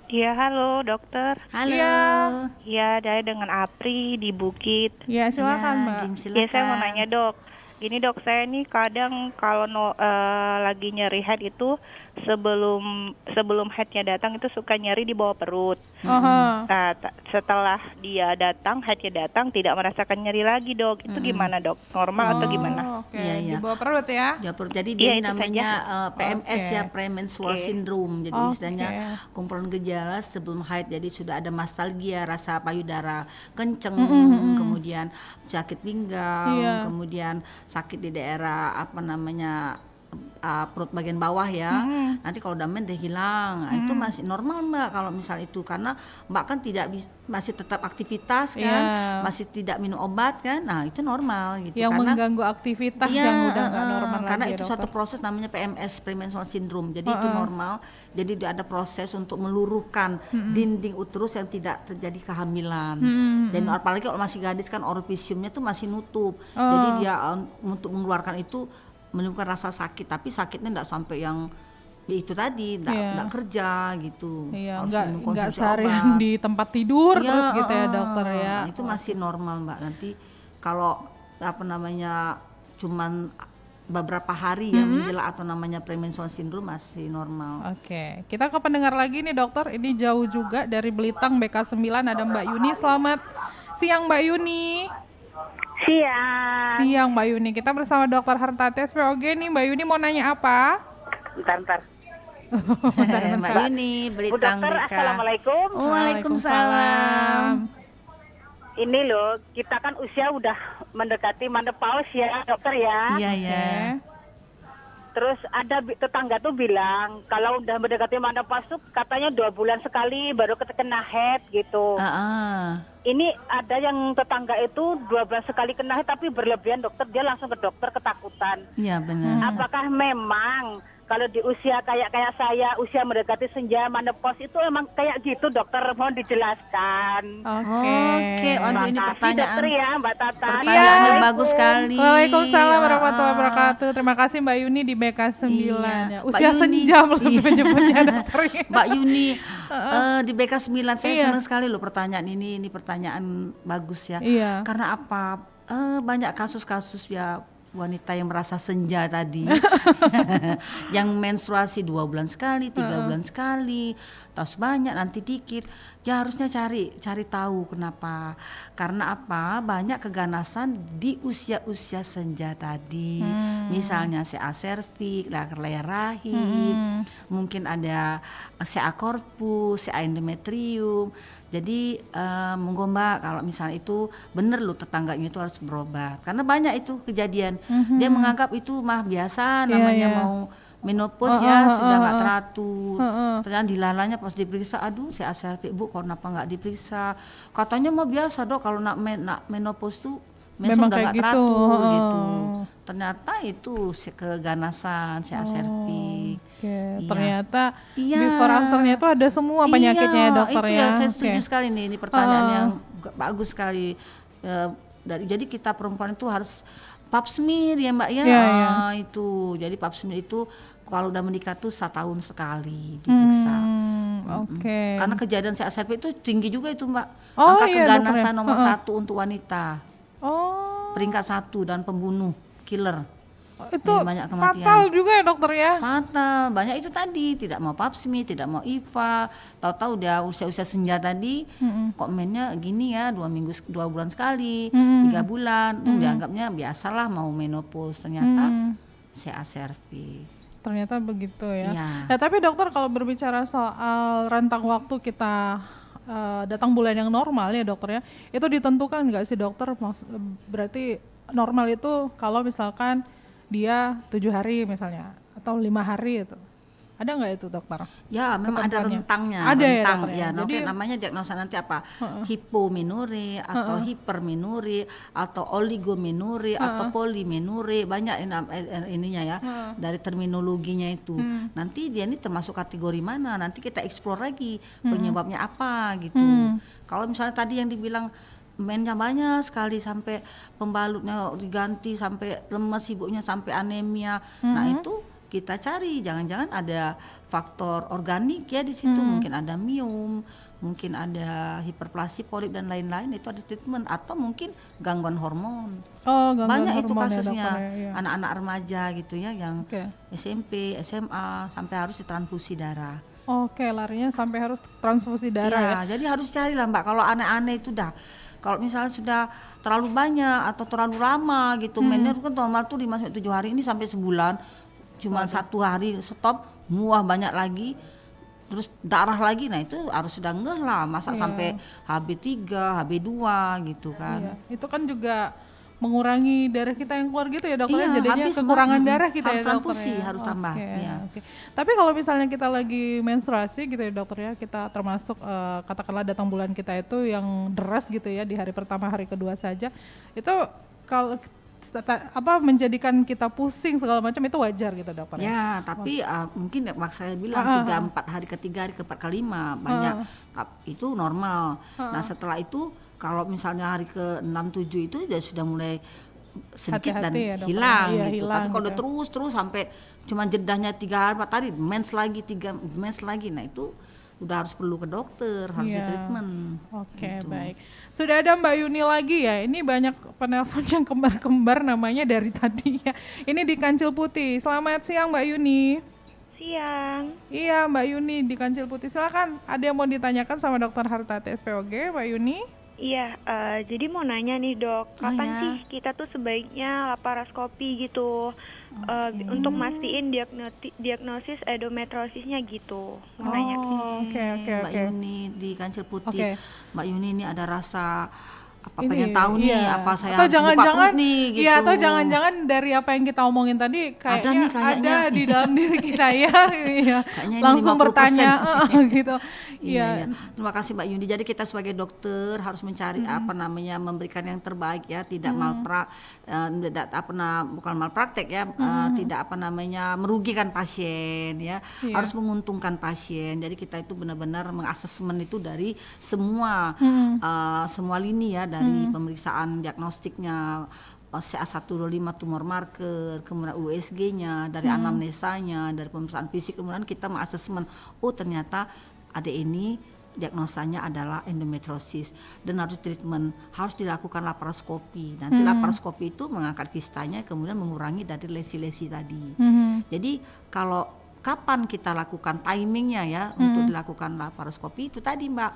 Iya, halo dokter. Halo. Iya, saya dengan Apri di Bukit. Ya, silakan Mbak. Ya, saya mau nanya dok. Gini dok, saya nih kadang kalau lagi nyeri head itu sebelum headnya datang itu suka nyeri di bawah perut. Nah, setelah dia datang, headnya datang tidak merasakan nyeri lagi dok. Itu gimana dok? Normal atau gimana? Oke, di bawah perut ya? Ya, jadi dia Iya, itu namanya PMS Oke. ya, premenstrual syndrome. Jadi istilahnya kumpulan gejala sebelum haid. Jadi sudah ada mastalgia, rasa payudara kenceng, kemudian sakit pinggang, kemudian sakit di daerah perut bagian bawah ya. Nanti kalau udah men hilang. Nah, itu masih normal Mbak kalau misal itu, karena Mbak kan masih tetap aktivitas kan, masih tidak minum obat kan. Nah, itu normal gitu. Yang karena mengganggu aktivitas yang udah nggak normal karena lagi, itu ya, suatu dokter? proses namanya PMS, premenstrual syndrome. Jadi itu normal. Jadi ada proses untuk meluruhkan dinding uterus yang tidak terjadi kehamilan. Dan apalagi kalau masih gadis kan orifisiumnya tuh masih nutup. Jadi dia untuk mengeluarkan itu menimbulkan rasa sakit, tapi sakitnya enggak sampai yang ya itu tadi, enggak kerja gitu. Harus minum Nggak konsumsi seharian obat. di tempat tidur terus gitu ya dokter ya. Nah, itu masih normal Mbak. Nanti kalau cuman beberapa hari ya menjelang atau namanya premenstrual syndrome masih normal. Oke, kita ke pendengar lagi nih dokter. Ini jauh juga dari Belitang BK9 ada Mbak Yuni. Selamat siang Mbak Yuni. Siang Mbak Yuni. Kita bersama Dokter Hartati SPOG nih. Mbak Yuni mau nanya apa? Bentar. Mbak Yuni, Bu Belitang dokter, BK. assalamualaikum. Waalaikumsalam. Ini loh, kita kan usia udah mendekati menopause ya dokter ya. Iya. Terus ada tetangga tuh bilang kalau udah mendekati menopause tuh katanya 2 bulan sekali baru kena head gitu. Ini ada yang tetangga itu 2 bulan sekali kena head tapi berlebihan dokter, dia langsung ke dokter ketakutan. Iya benar. Apakah memang kalau di usia kayak saya, usia mendekati senja menopause itu emang kayak gitu dokter, mohon dijelaskan. Oke. Waduh ini Makasih, pertanyaan. dokter ya Mbak Tata. Pertanyaannya bagus sekali. Waalaikumsalam warahmatullahi wabarakatuh. Terima kasih Mbak Yuni di BK9 ya. Mbak Usia Yuni. senja lebih menyebutnya dokter. Mbak Yuni di BK9 saya senang sekali loh pertanyaan ini pertanyaan bagus ya. Iya. Karena apa? Banyak kasus-kasus ya wanita yang merasa senja tadi yang menstruasi 2 bulan sekali, 3 bulan sekali, terus banyak nanti dikit, ya harusnya cari tahu kenapa. Karena apa? Banyak keganasan di usia-usia senja tadi. Misalnya CA cervix, leher rahim, mungkin ada CA corpus, CA endometrium. Jadi monggo Mbak, kalau misalnya itu bener loh tetangganya itu harus berobat, karena banyak itu kejadian. Dia menganggap itu mah biasa, namanya mau menopause sudah nggak teratur. Ternyata dilalanya pas diperiksa, aduh CA cervix Bu, kenapa nggak diperiksa? Katanya mah biasa Dok, kalau nak menopause tuh Memang udah kayak nggak gitu. teratur gitu. Ternyata itu keganasan CA cervix. Oke, Iya. ternyata Iya. before afternya itu ada semua penyakitnya ya dokter itu ya. saya setuju Oke. sekali nih, ini pertanyaan yang bagus sekali. Jadi kita perempuan itu harus pap smear ya Mbak ya. Iya. Itu jadi pap smear itu kalau udah menikah tuh 1 tahun sekali diperiksa. Oke. Karena kejadian CA cervix itu tinggi juga itu Mbak. Oh, Angka iya, keganasan dokter ya. nomor 1 untuk wanita. Oh, Peringkat 1 dan pembunuh, killer. itu banyak kematian. fatal juga ya dokter ya. Fatal, banyak itu tadi, tidak mau pap smear, tidak mau IVA, tahu-tahu udah usia-usia senja tadi, kok mennya gini ya, 2 bulan sekali, 3 bulan, dianggapnya biasalah mau menopause, ternyata CA cervix. Ternyata begitu ya. Iya. Nah tapi dokter kalau berbicara soal rentang waktu kita datang bulan yang normal ya dokter ya, itu ditentukan nggak sih dokter? Berarti normal itu kalau misalkan dia 7 hari misalnya atau 5 hari itu, ada nggak itu dokter? Ya memang ada Ketentuannya? rentangnya, Ada ya, rentang dokter ya? ya. Jadi- Namanya diagnosa nanti apa? Hipomenore atau hipermenore atau oligomenore atau polimenore, banyak ininya ya dari terminologinya itu. Nanti dia ini termasuk kategori mana? Nanti kita explore lagi penyebabnya apa gitu. Kalau misalnya tadi yang dibilang mennya banyak sekali sampai pembalutnya diganti, sampai lemes ibunya, sampai anemia. Nah itu kita cari, jangan-jangan ada faktor organik ya di situ, mungkin ada miom, mungkin ada hiperplasi polip dan lain-lain, itu ada treatment, atau mungkin gangguan hormon. Banyak itu kasusnya, anak-anak remaja gitu ya yang SMP, SMA sampai harus ditransfusi darah. Larinya sampai harus transfusi darah ya. Jadi harus cari lah Mbak, kalau aneh-aneh itu dah. Kalau misalnya sudah terlalu banyak atau terlalu lama gitu, mainnya kan normal tuh 5-7 hari, ini sampai sebulan, cuma 1 hari stop, muah banyak lagi, terus darah lagi, nah itu harus sudah ngeh lah, masa sampai HB3, HB2 gitu kan. Itu kan juga mengurangi darah kita yang keluar gitu ya dokter, jadinya kekurangan darah kita harus ya dokter transfusi, harus tambah. Tapi kalau misalnya kita lagi menstruasi gitu ya dokter ya, kita termasuk katakanlah datang bulan kita itu yang deras gitu ya di hari pertama, hari kedua saja, itu kalau menjadikan kita pusing segala macam, itu wajar gitu dokter ya? Tapi mungkin saya bilang 3-4 hari ke-3, hari ke-4, ke-5 banyak, itu normal. Nah setelah itu kalau misalnya hari ke-6-7 itu ya sudah mulai sedikit dan hilang gitu. Tapi kalau udah terus sampai cuma jedahnya 3 hari 4 hari mens lagi, 3 mens lagi, nah itu udah harus perlu ke dokter, harus di treatment. Gitu. Baik. Sudah ada Mbak Yuni lagi ya. Ini banyak penelpon yang kembar-kembar namanya dari tadi ya. Ini di Kancil Putih. Selamat siang Mbak Yuni. Siang. Iya Mbak Yuni di Kancil Putih. Silakan. Ada yang mau ditanyakan sama Dokter Hartati SPOG, Mbak Yuni? Iya, jadi mau nanya nih dok, kapan sih kita tuh sebaiknya laparoskopi gitu, untuk mastiin diagnosis endometriosisnya gitu, mau nanya. Mbak Yuni di Kancil Putih. Mbak Yuni ini ada rasa pengen tahu nih apa saya atau harus jangan-jangan buka perut nih gitu. Iya, atau jangan-jangan dari apa yang kita omongin tadi kayaknya ada di dalam diri kita ya. Langsung bertanya gitu. Iya. Terima kasih Mbak Yuni. Jadi kita sebagai dokter harus mencari memberikan yang terbaik ya, tidak bukan malpraktek ya, tidak merugikan pasien ya. Harus menguntungkan pasien. Jadi kita itu benar-benar mengasesmen itu dari semua lini ya, dari pemeriksaan diagnostiknya, CA125 tumor marker, kemudian USG-nya, dari anamnesanya, dari pemeriksaan fisik, kemudian kita mengasesmen, ternyata ada ini diagnosanya adalah endometriosis dan harus treatment, harus dilakukan laparoskopi. Nanti laparoskopi itu mengangkat kistanya, kemudian mengurangi dari lesi-lesi tadi. Jadi kalau kapan kita lakukan timingnya ya untuk dilakukan laparoskopi itu tadi Mbak.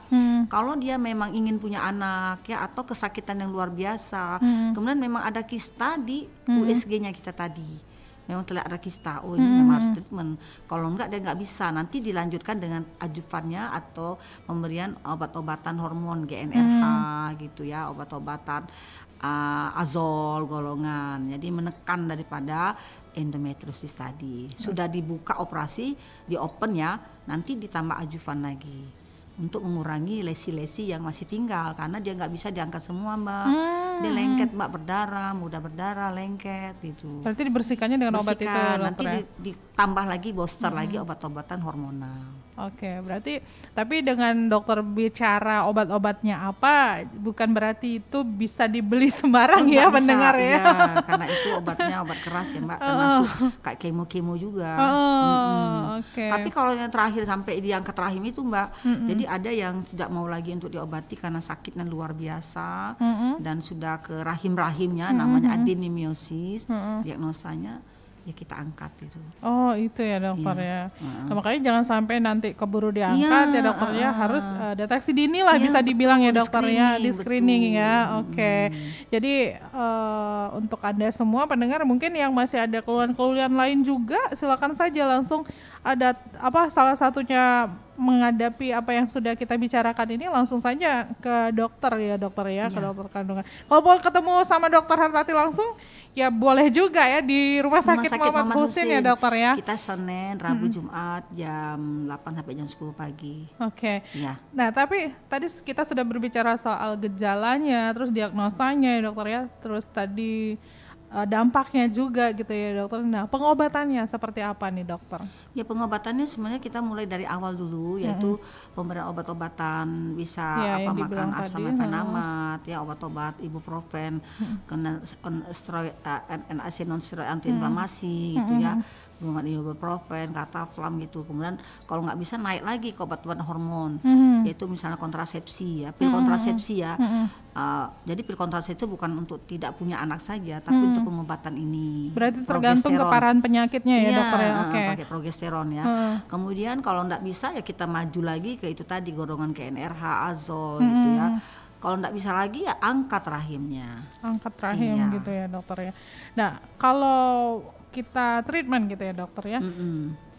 Kalau dia memang ingin punya anak ya, atau kesakitan yang luar biasa, kemudian memang ada kista di USG-nya kita tadi, memang terlihat ada kista, ini memang harus treatment. Kalau enggak dia nggak bisa, nanti dilanjutkan dengan ajuvannya atau pemberian obat-obatan hormon GnRH gitu ya, obat-obatan azol golongan, jadi menekan daripada endometriosis tadi. Sudah dibuka operasi, di open ya, nanti ditambah ajuvan lagi untuk mengurangi lesi-lesi yang masih tinggal, karena dia nggak bisa diangkat semua Mbak. Dia lengket Mbak, berdarah, mudah berdarah, lengket gitu. Berarti dibersihkannya dengan obat itu nanti ditambah lagi booster lagi obat-obatan hormonal. Berarti tapi dengan dokter bicara obat-obatnya apa, bukan berarti itu bisa dibeli sembarang ya pendengar ya. Karena itu obatnya obat keras ya Mbak, termasuk kayak kemo juga. Tapi kalau yang terakhir sampai diangkat rahim itu Mbak, jadi ada yang tidak mau lagi untuk diobati karena sakitnya luar biasa dan sudah ke rahim-rahimnya, namanya adenomyosis, diagnosanya ya kita angkat itu. Itu ya dokter ya. Nah, makanya jangan sampai nanti keburu diangkat ya dokter ya, harus deteksi dini lah bisa dibilang ya dokter ya, di screening ya. Jadi untuk Anda semua pendengar mungkin yang masih ada keluhan-keluhan lain juga, silakan saja langsung ada salah satunya menghadapi apa yang sudah kita bicarakan ini, langsung saja ke dokter ya ke dokter kandungan. Kalau mau ketemu sama Dokter Hartati langsung ya boleh juga ya di Rumah Sakit Muhammad Husin ya dokter ya. Kita Senin, Rabu, Jumat jam 8 sampai jam 10 pagi. Ya. Nah tapi tadi kita sudah berbicara soal gejalanya, terus diagnosanya ya dokter ya, terus tadi dampaknya juga gitu ya dokter. Nah, pengobatannya seperti apa nih dokter? Ya pengobatannya sebenarnya kita mulai dari awal dulu, yaitu pemberian obat-obatan, bisa makan asam mefenamat, ya obat-obat ibuprofen, kena steroid, NSAID non steroid antiinflamasi gitu ya, dengan ibuprofen, kataflam gitu. Kemudian kalau nggak bisa naik lagi ke obat-obat hormon, yaitu misalnya kontrasepsi ya, pil kontrasepsi ya. Jadi pil kontrasepsi itu bukan untuk tidak punya anak saja, tapi untuk pengobatan ini. Berarti tergantung keparahan penyakitnya ya dokter ya. Pakai progesteron ya. Kemudian kalau nggak bisa ya kita maju lagi ke itu tadi, golongan KNRH, azol gitu ya. Kalau nggak bisa lagi ya angkat rahimnya. Angkat rahim gitu ya dokter ya. Nah kalau kita treatment gitu ya dokter ya.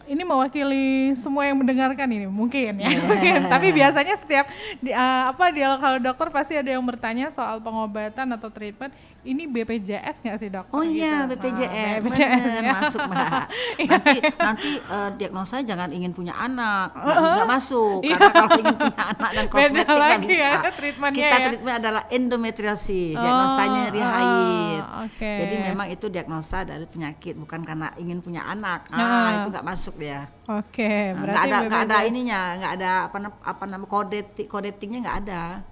Ini mewakili semua yang mendengarkan ini mungkin ya. Tapi biasanya setiap dialog Halo Dokter pasti ada yang bertanya soal pengobatan atau treatment. Ini BPJS nggak sih dokter? Oh iya gitu? BPJS, BPJS bener, ya. masuk Mbak. Nanti diagnosa jangan ingin punya anak, nggak masuk. Karena kalau ingin punya anak dan kosmetik nggak bisa. Ya, Kita treatment adalah endometriosis, diagnosanya nyeri haid. Jadi memang itu diagnosa dari penyakit, bukan karena ingin punya anak. Itu nggak masuk ya. Berarti nggak ada ininya, nggak ada apa nama kodetingnya nggak ada.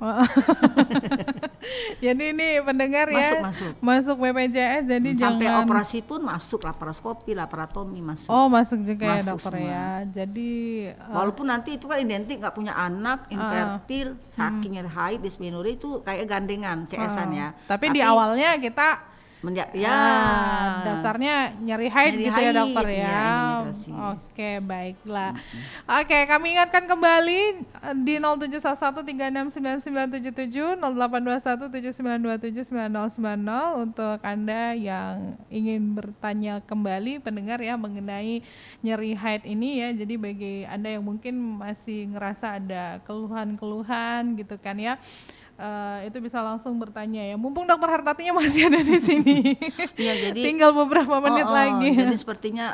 Jadi ini pendengar ya. Masuk BPJS, jadi sampai jangan operasi pun masuk, laparoskopi, laparotomi masuk. Masuk juga ya dokter semua. ya. Jadi walaupun nanti itu kan identik nggak punya anak, infertil, saking nyeri haid, dysmenorrhea itu kayak gandengan, CS-an ya. Tapi di awalnya kita dasarnya nyeri haid gitu ya dokter ya. Oke, baiklah. Oke, kami ingatkan kembali di 0711369977, 082179279090 untuk Anda yang ingin bertanya kembali pendengar ya mengenai nyeri haid ini ya. Jadi bagi Anda yang mungkin masih ngerasa ada keluhan-keluhan gitu kan ya, itu bisa langsung bertanya ya. Mumpung dokter Hartatinya masih ada di sini. Iya, jadi tinggal beberapa menit lagi. Jadi sepertinya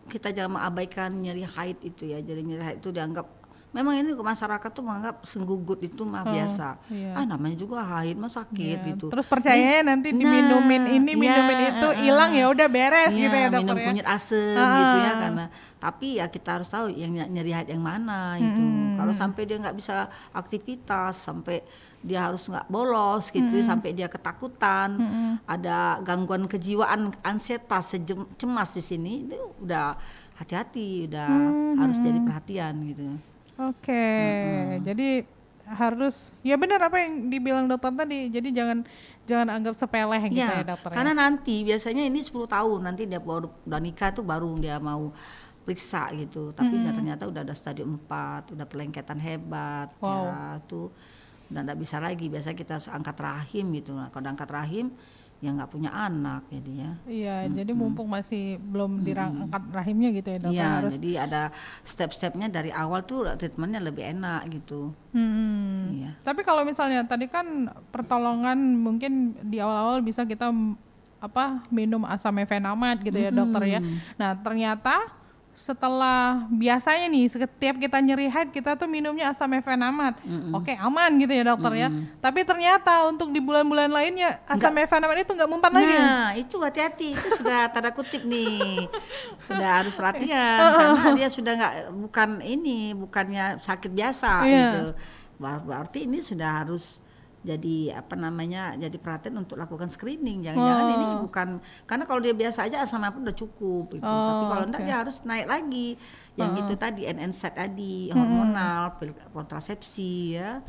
kita jangan mengabaikan nyeri haid itu ya. Jadi nyeri haid itu dianggap, memang ini masyarakat tuh menganggap senggugut itu mah biasa. Namanya juga haid mah sakit gitu. Terus percaya nanti diminumin ini, minumin itu, hilang ya udah beres gitu ya dokter minum ya. kunyit asem gitu ya, karena tapi ya kita harus tahu yang nyeri haid yang mana itu. Kalau sampai dia nggak bisa aktivitas, sampai dia harus nggak bolos gitu, sampai dia ketakutan, ada gangguan kejiwaan, ansietas, cemas di sini, itu udah hati-hati, udah harus jadi perhatian gitu. Jadi harus ya benar apa yang dibilang dokter tadi. Jadi jangan anggap sepele gitu ya dokter. Karena nanti biasanya ini 10 tahun nanti dia udah nikah tuh baru dia mau periksa gitu. Tapi ternyata udah ada stadium 4, udah pelengketan hebat. Ya tuh udah enggak bisa lagi. Biasanya kita harus angkat rahim gitu. Nah, kalau angkat rahim ya nggak punya anak jadinya. Iya, jadi mumpung masih belum dirangkat rahimnya gitu ya dokter. Iya, jadi ada step-stepnya dari awal tuh treatmentnya lebih enak gitu. Iya. Tapi kalau misalnya tadi kan pertolongan mungkin di awal-awal bisa kita minum asam mefenamat gitu ya dokter ya. Nah ternyata setelah biasanya nih setiap kita nyeri haid kita tuh minumnya asam mefenamat. Oke, aman gitu ya dokter ya. Tapi ternyata untuk di bulan-bulan lainnya asam mefenamat itu nggak mempan lagi. Nah itu hati-hati, itu sudah tanda kutip nih, sudah harus perhatian karena dia sudah bukannya sakit biasa gitu. Berarti ini sudah harus jadi jadi perhatian untuk lakukan screening. Jangan-jangan ini bukan, karena kalau dia biasa aja asam pun udah cukup gitu. Tapi kalau enggak dia harus naik lagi yang itu tadi NSAID tadi, hormonal, pil kontrasepsi ya.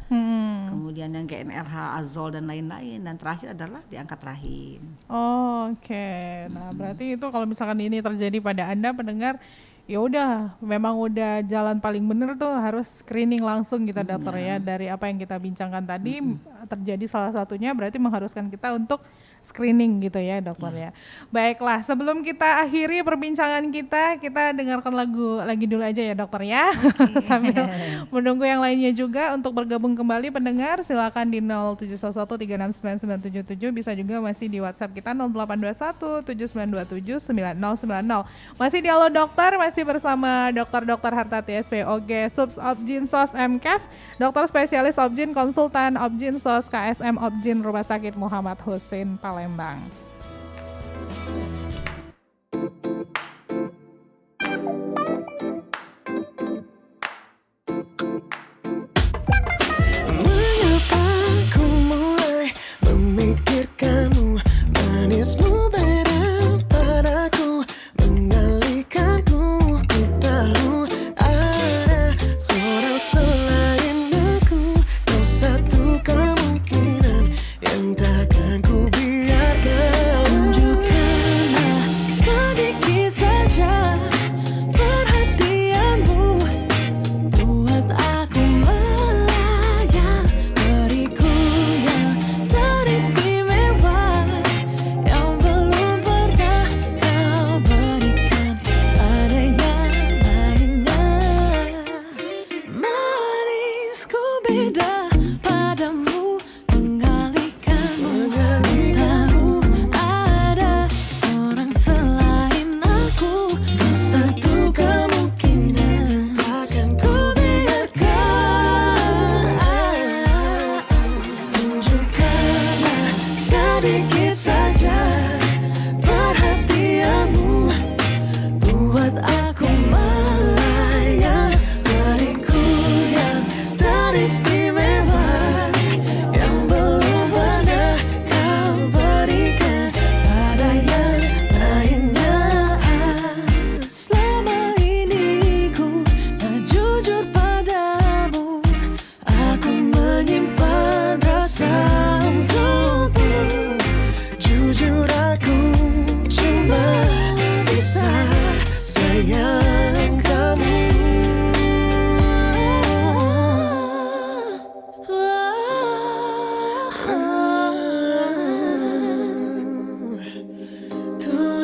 Kemudian yang KNRH, azol dan lain-lain, dan terakhir adalah diangkat rahim. Nah berarti itu kalau misalkan ini terjadi pada Anda pendengar, ya udah memang udah jalan paling bener tuh harus screening langsung kita dokter ya. Dari apa yang kita bincangkan tadi terjadi salah satunya berarti mengharuskan kita untuk screening gitu ya dokter ya. Baiklah, sebelum kita akhiri perbincangan kita dengarkan lagu lagi dulu aja ya dokter ya. Sambil menunggu yang lainnya juga untuk bergabung kembali pendengar, silakan di 0711369977, bisa juga masih di WhatsApp kita 082179279090. Masih di Halo Dokter, masih bersama Dr. Hartati SPOG, Subs Obgyn SOS MKes, dokter spesialis Obgyn, konsultan Obgyn SOS KSM Obgyn Rumah Sakit Muhammad Husin Palembang.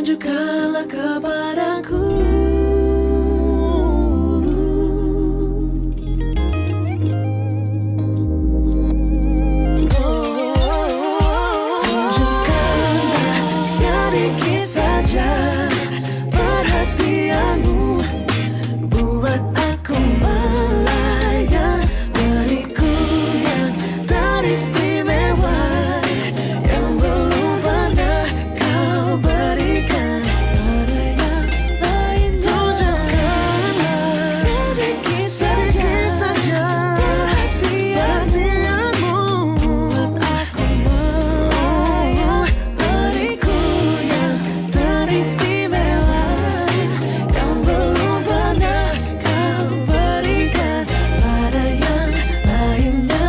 Tunjukkanlah kepadaku tunjukkanlah sedikit saja perhatianmu, buat aku melayang, beriku yang teristimewa yang belum pernah kau berikan pada yang lain. Tunjukkanlah sedikit saja perhatianmu, buat aku melayang, beriku yang teristimewa yang belum pernah kau berikan pada yang lainnya.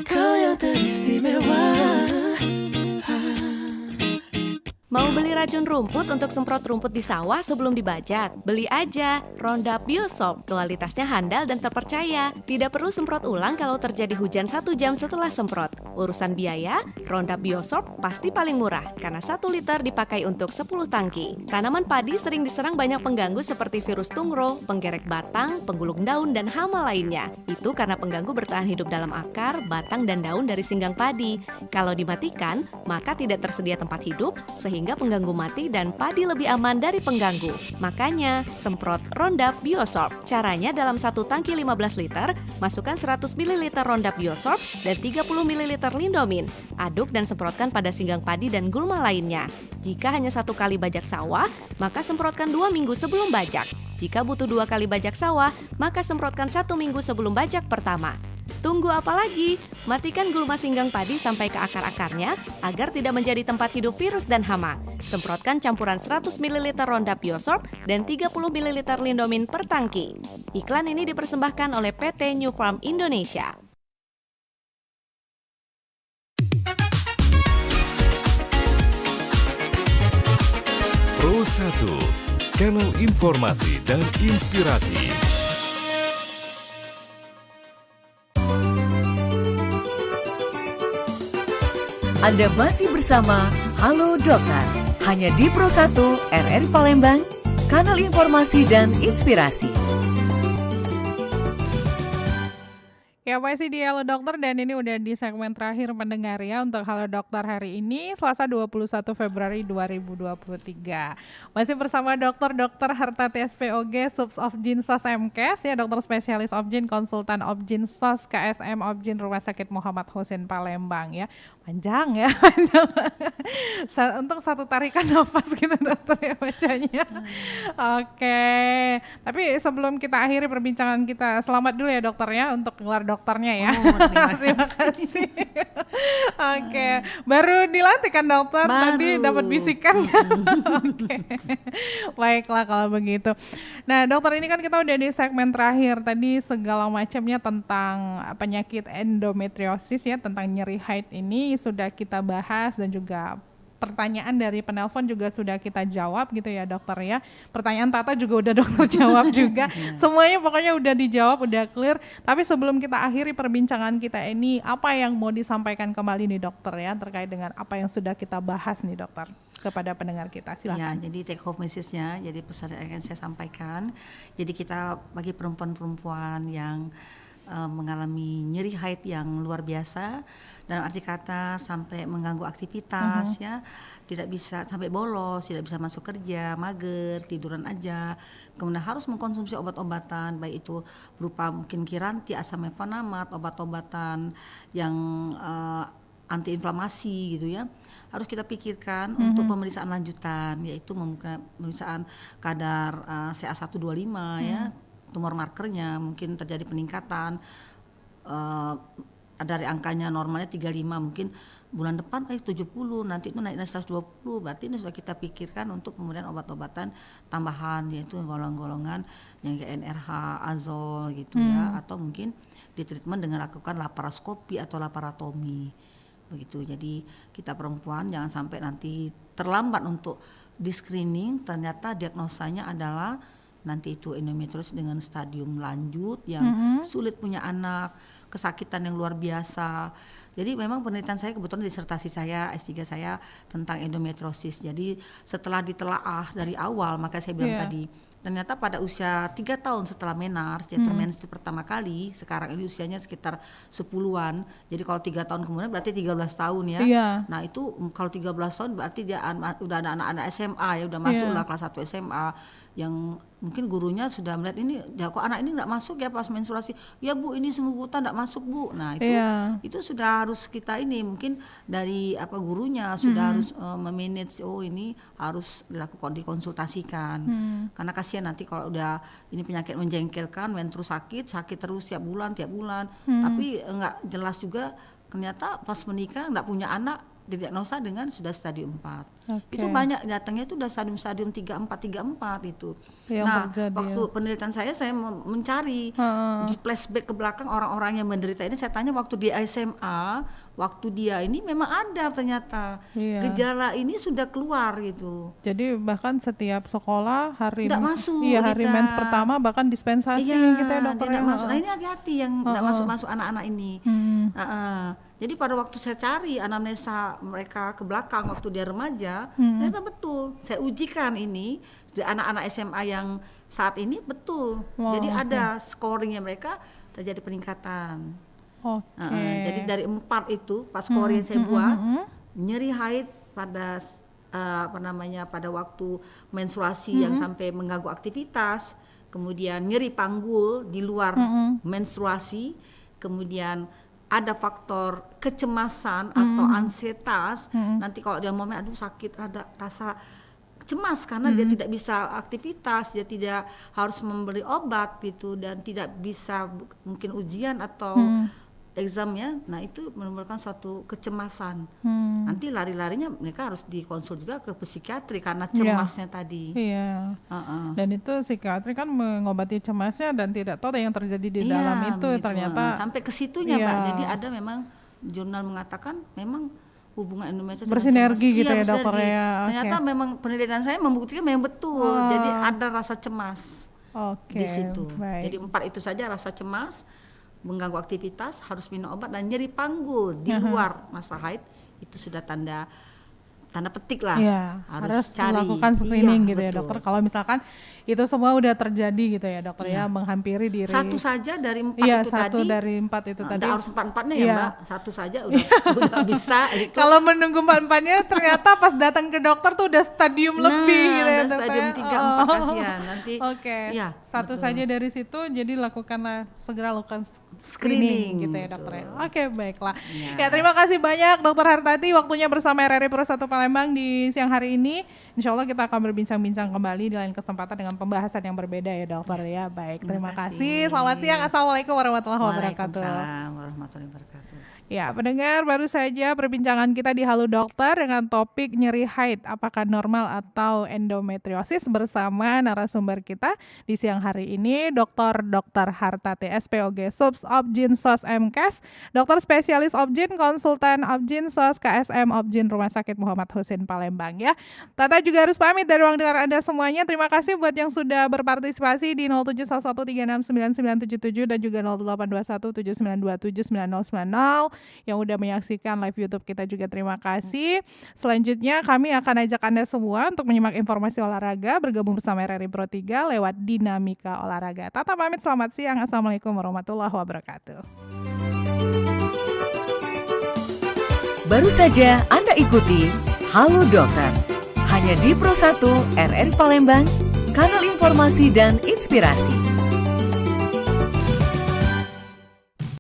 Kau yang teristimewa. Mau beli racun rumput untuk semprot rumput di sawah sebelum dibajak? Beli aja Roundup Biosorb. Kualitasnya handal dan terpercaya. Tidak perlu semprot ulang kalau terjadi hujan 1 jam setelah semprot. Urusan biaya, Roundup Biosorb pasti paling murah karena 1 liter dipakai untuk 10 tangki. Tanaman padi sering diserang banyak pengganggu seperti virus tungro, penggerek batang, penggulung daun, dan hama lainnya. Itu karena pengganggu bertahan hidup dalam akar, batang, dan daun dari singgang padi. Kalau dimatikan, maka tidak tersedia tempat hidup sehingga pengganggu mati dan padi lebih aman dari pengganggu. Makanya, semprot Roundup Biosorb. Caranya dalam 1 tangki 15 liter, masukkan 100 ml Roundup Biosorb dan 30 ml Lindomin. Aduk dan semprotkan pada singgang padi dan gulma lainnya. Jika hanya 1 kali bajak sawah, maka semprotkan 2 minggu sebelum bajak. Jika butuh 2 kali bajak sawah, maka semprotkan 1 minggu sebelum bajak pertama. Tunggu apa lagi? Matikan gulma singgang padi sampai ke akar-akarnya agar tidak menjadi tempat hidup virus dan hama. Semprotkan campuran 100 ml Roundup Biosorb dan 30 ml Lindomin per tangki. Iklan ini dipersembahkan oleh PT New Farm Indonesia. Pro 1, kanal informasi dan inspirasi. Anda masih bersama Halo Dokter, hanya di Pro 1 RRI Palembang, kanal informasi dan inspirasi. Oke, apa sih di Halo Dokter, dan ini udah di segmen terakhir pendengar ya untuk Halo Dokter hari ini Selasa 21 Februari 2023. Masih bersama Dr. Hartati SPOG, Subs Obgynsos MKes ya, dokter spesialis Obgyn, konsultan Obgynsos KSM Obgyn Rumah Sakit Muhammad Husin Palembang ya. Panjang ya, panjang. Untuk satu tarikan nafas gitu dokter ya bacanya. Oke, tapi sebelum kita akhiri perbincangan kita, selamat dulu ya dokter ya untuk gelar dokternya ya. Terima kasih. Oke, baru dilantik kan dokter? Tadi dapat bisikan. Oke, baiklah kalau begitu. Nah dokter, ini kan kita udah di segmen terakhir tadi, segala macamnya tentang penyakit endometriosis ya, tentang nyeri haid ini sudah kita bahas, dan juga pertanyaan dari penelpon juga sudah kita jawab gitu ya dokter ya. Pertanyaan Tata juga udah dokter jawab juga. Semuanya pokoknya udah dijawab, udah clear. Tapi sebelum kita akhiri perbincangan kita ini, apa yang mau disampaikan kembali nih dokter ya terkait dengan apa yang sudah kita bahas nih dokter kepada pendengar kita? Silakan. Ya, jadi take home message-nya, jadi pesan yang akan saya sampaikan. Jadi kita bagi perempuan-perempuan yang mengalami nyeri haid yang luar biasa, dalam arti kata sampai mengganggu aktivitas ya, tidak bisa sampai bolos, tidak bisa masuk kerja, mager, tiduran aja, kemudian harus mengkonsumsi obat-obatan, baik itu berupa mungkin Kiranti, asam mefanamat, obat-obatan yang antiinflamasi gitu ya, harus kita pikirkan untuk pemeriksaan lanjutan, yaitu pemeriksaan kadar CA125 ya, tumor markernya mungkin terjadi peningkatan dari angkanya normalnya 35, mungkin bulan depan 70, nanti itu naik 120, berarti ini sudah kita pikirkan untuk kemudian obat-obatan tambahan, yaitu golongan-golongan yang kayak NRH, azol gitu ya, atau mungkin di treatment dengan lakukan laparoskopi atau laparotomi begitu. Jadi kita perempuan jangan sampai nanti terlambat untuk di screening, ternyata diagnosanya adalah nanti itu endometriosis dengan stadium lanjut yang sulit punya anak, kesakitan yang luar biasa. Jadi memang penelitian saya, kebetulan disertasi saya S3 saya tentang endometriosis. Jadi setelah ditelaah dari awal, maka saya bilang tadi, ternyata pada usia 3 tahun setelah menars, menstruasi pertama kali, sekarang ini usianya sekitar 10-an. Jadi kalau 3 tahun kemudian berarti 13 tahun ya. Nah itu kalau 13 tahun berarti dia udah ada anak-anak SMA ya, udah masuk lah kelas 1 SMA, yang mungkin gurunya sudah melihat ini, ya kok anak ini nggak masuk ya pas menstruasi, ya bu ini senggugutan nggak masuk bu. Nah itu sudah harus kita ini, mungkin dari gurunya sudah harus memanage, oh ini harus dilakukan, dikonsultasikan, karena kasihan nanti kalau udah ini penyakit menjengkelkan, menstru sakit terus tiap bulan, tapi nggak jelas juga, ternyata pas menikah nggak punya anak, didiagnosa dengan sudah stadium 4. Itu banyak datangnya itu udah stadium 34 itu. Nah, waktu penelitian saya mencari di flashback ke belakang orang-orang yang menderita ini, saya tanya waktu di SMA, waktu dia ini memang ada ternyata gejala ini sudah keluar gitu. Jadi bahkan setiap sekolah hari masuk, hari mens pertama bahkan dispensasi gitu ya dokter. Masuk. Nah ini hati-hati yang tidak masuk anak-anak ini. Jadi pada waktu saya cari anamnesa mereka ke belakang waktu dia remaja, ternyata betul. Saya ujikan ini di anak-anak SMA yang saat ini betul. Jadi ada scoringnya mereka terjadi peningkatan. Jadi dari 4 itu pas scoring yang saya buat, nyeri haid pada pada waktu menstruasi yang sampai mengganggu aktivitas, kemudian nyeri panggul di luar menstruasi, kemudian ada faktor kecemasan atau ansietas, nanti kalau dia momen aduh sakit, ada rasa cemas karena dia tidak bisa aktivitas, dia tidak harus membeli obat gitu, dan tidak bisa mungkin ujian atau examnya, nah itu menimbulkan suatu kecemasan. Nanti lari-larinya mereka harus dikonsul juga ke psikiatri karena cemasnya tadi. Dan itu psikiatri kan mengobati cemasnya dan tidak tahu yang terjadi di dalam itu begitu. Ternyata sampai ke situnya Mbak. Jadi ada memang jurnal mengatakan memang hubungan endometriosis bersinergi gitu ya dokter ya. Ternyata memang penelitian saya membuktikan memang betul. Jadi ada rasa cemas di situ. Jadi 4 itu saja, rasa cemas, mengganggu aktivitas, harus minum obat, dan nyeri panggul di luar masa haid, itu sudah tanda petik lah. Harus cari, lakukan screening gitu ya dokter. Kalau misalkan itu semua udah terjadi gitu ya dokter ya, menghampiri diri. Satu saja dari 4 itu tadi. Satu dari 4 itu tadi. Harus 4-4-nya ya Mbak, satu saja udah bisa. Gitu. Kalau menunggu 4-4-nya ternyata pas datang ke dokter tuh udah stadium lebih gitu ya. Stadium 3-4 kasihan nanti. Ya, satu saja dari situ, jadi segera lakukan screening gitu ya dokter. Oke, baiklah. Ya, terima kasih banyak Dokter Hartati waktunya bersama RRI Pro 1 Palembang di siang hari ini. Insya Allah kita akan berbincang-bincang kembali di lain kesempatan dengan pembahasan yang berbeda ya dokter ya. Baik, terima kasih. Selamat siang. Assalamualaikum warahmatullahi wabarakatuh. Waalaikumsalam warahmatullahi wabarakatuh. Ya, pendengar, baru saja perbincangan kita di Halo Dokter dengan topik nyeri haid, apakah normal atau endometriosis bersama narasumber kita di siang hari ini, Dr. Hartati SPOG Subs Obgyn SOS MKes, dokter spesialis Obgyn, konsultan Obgyn SOS KSM Obgyn Rumah Sakit Muhammad Husin Palembang ya. Tata juga harus pamit dari ruang dengar Anda semuanya. Terima kasih buat yang sudah berpartisipasi di 0711369977 dan juga 082179279090. Yang udah menyaksikan live YouTube kita juga terima kasih. Selanjutnya kami akan ajak Anda semua untuk menyimak informasi olahraga bergabung bersama RRI Pro 3 lewat Dinamika Olahraga. Tata pamit, selamat siang. Assalamualaikum warahmatullahi wabarakatuh. Baru saja Anda ikuti Halo Dokter hanya di Pro 1 RRI Palembang, kanal informasi dan inspirasi.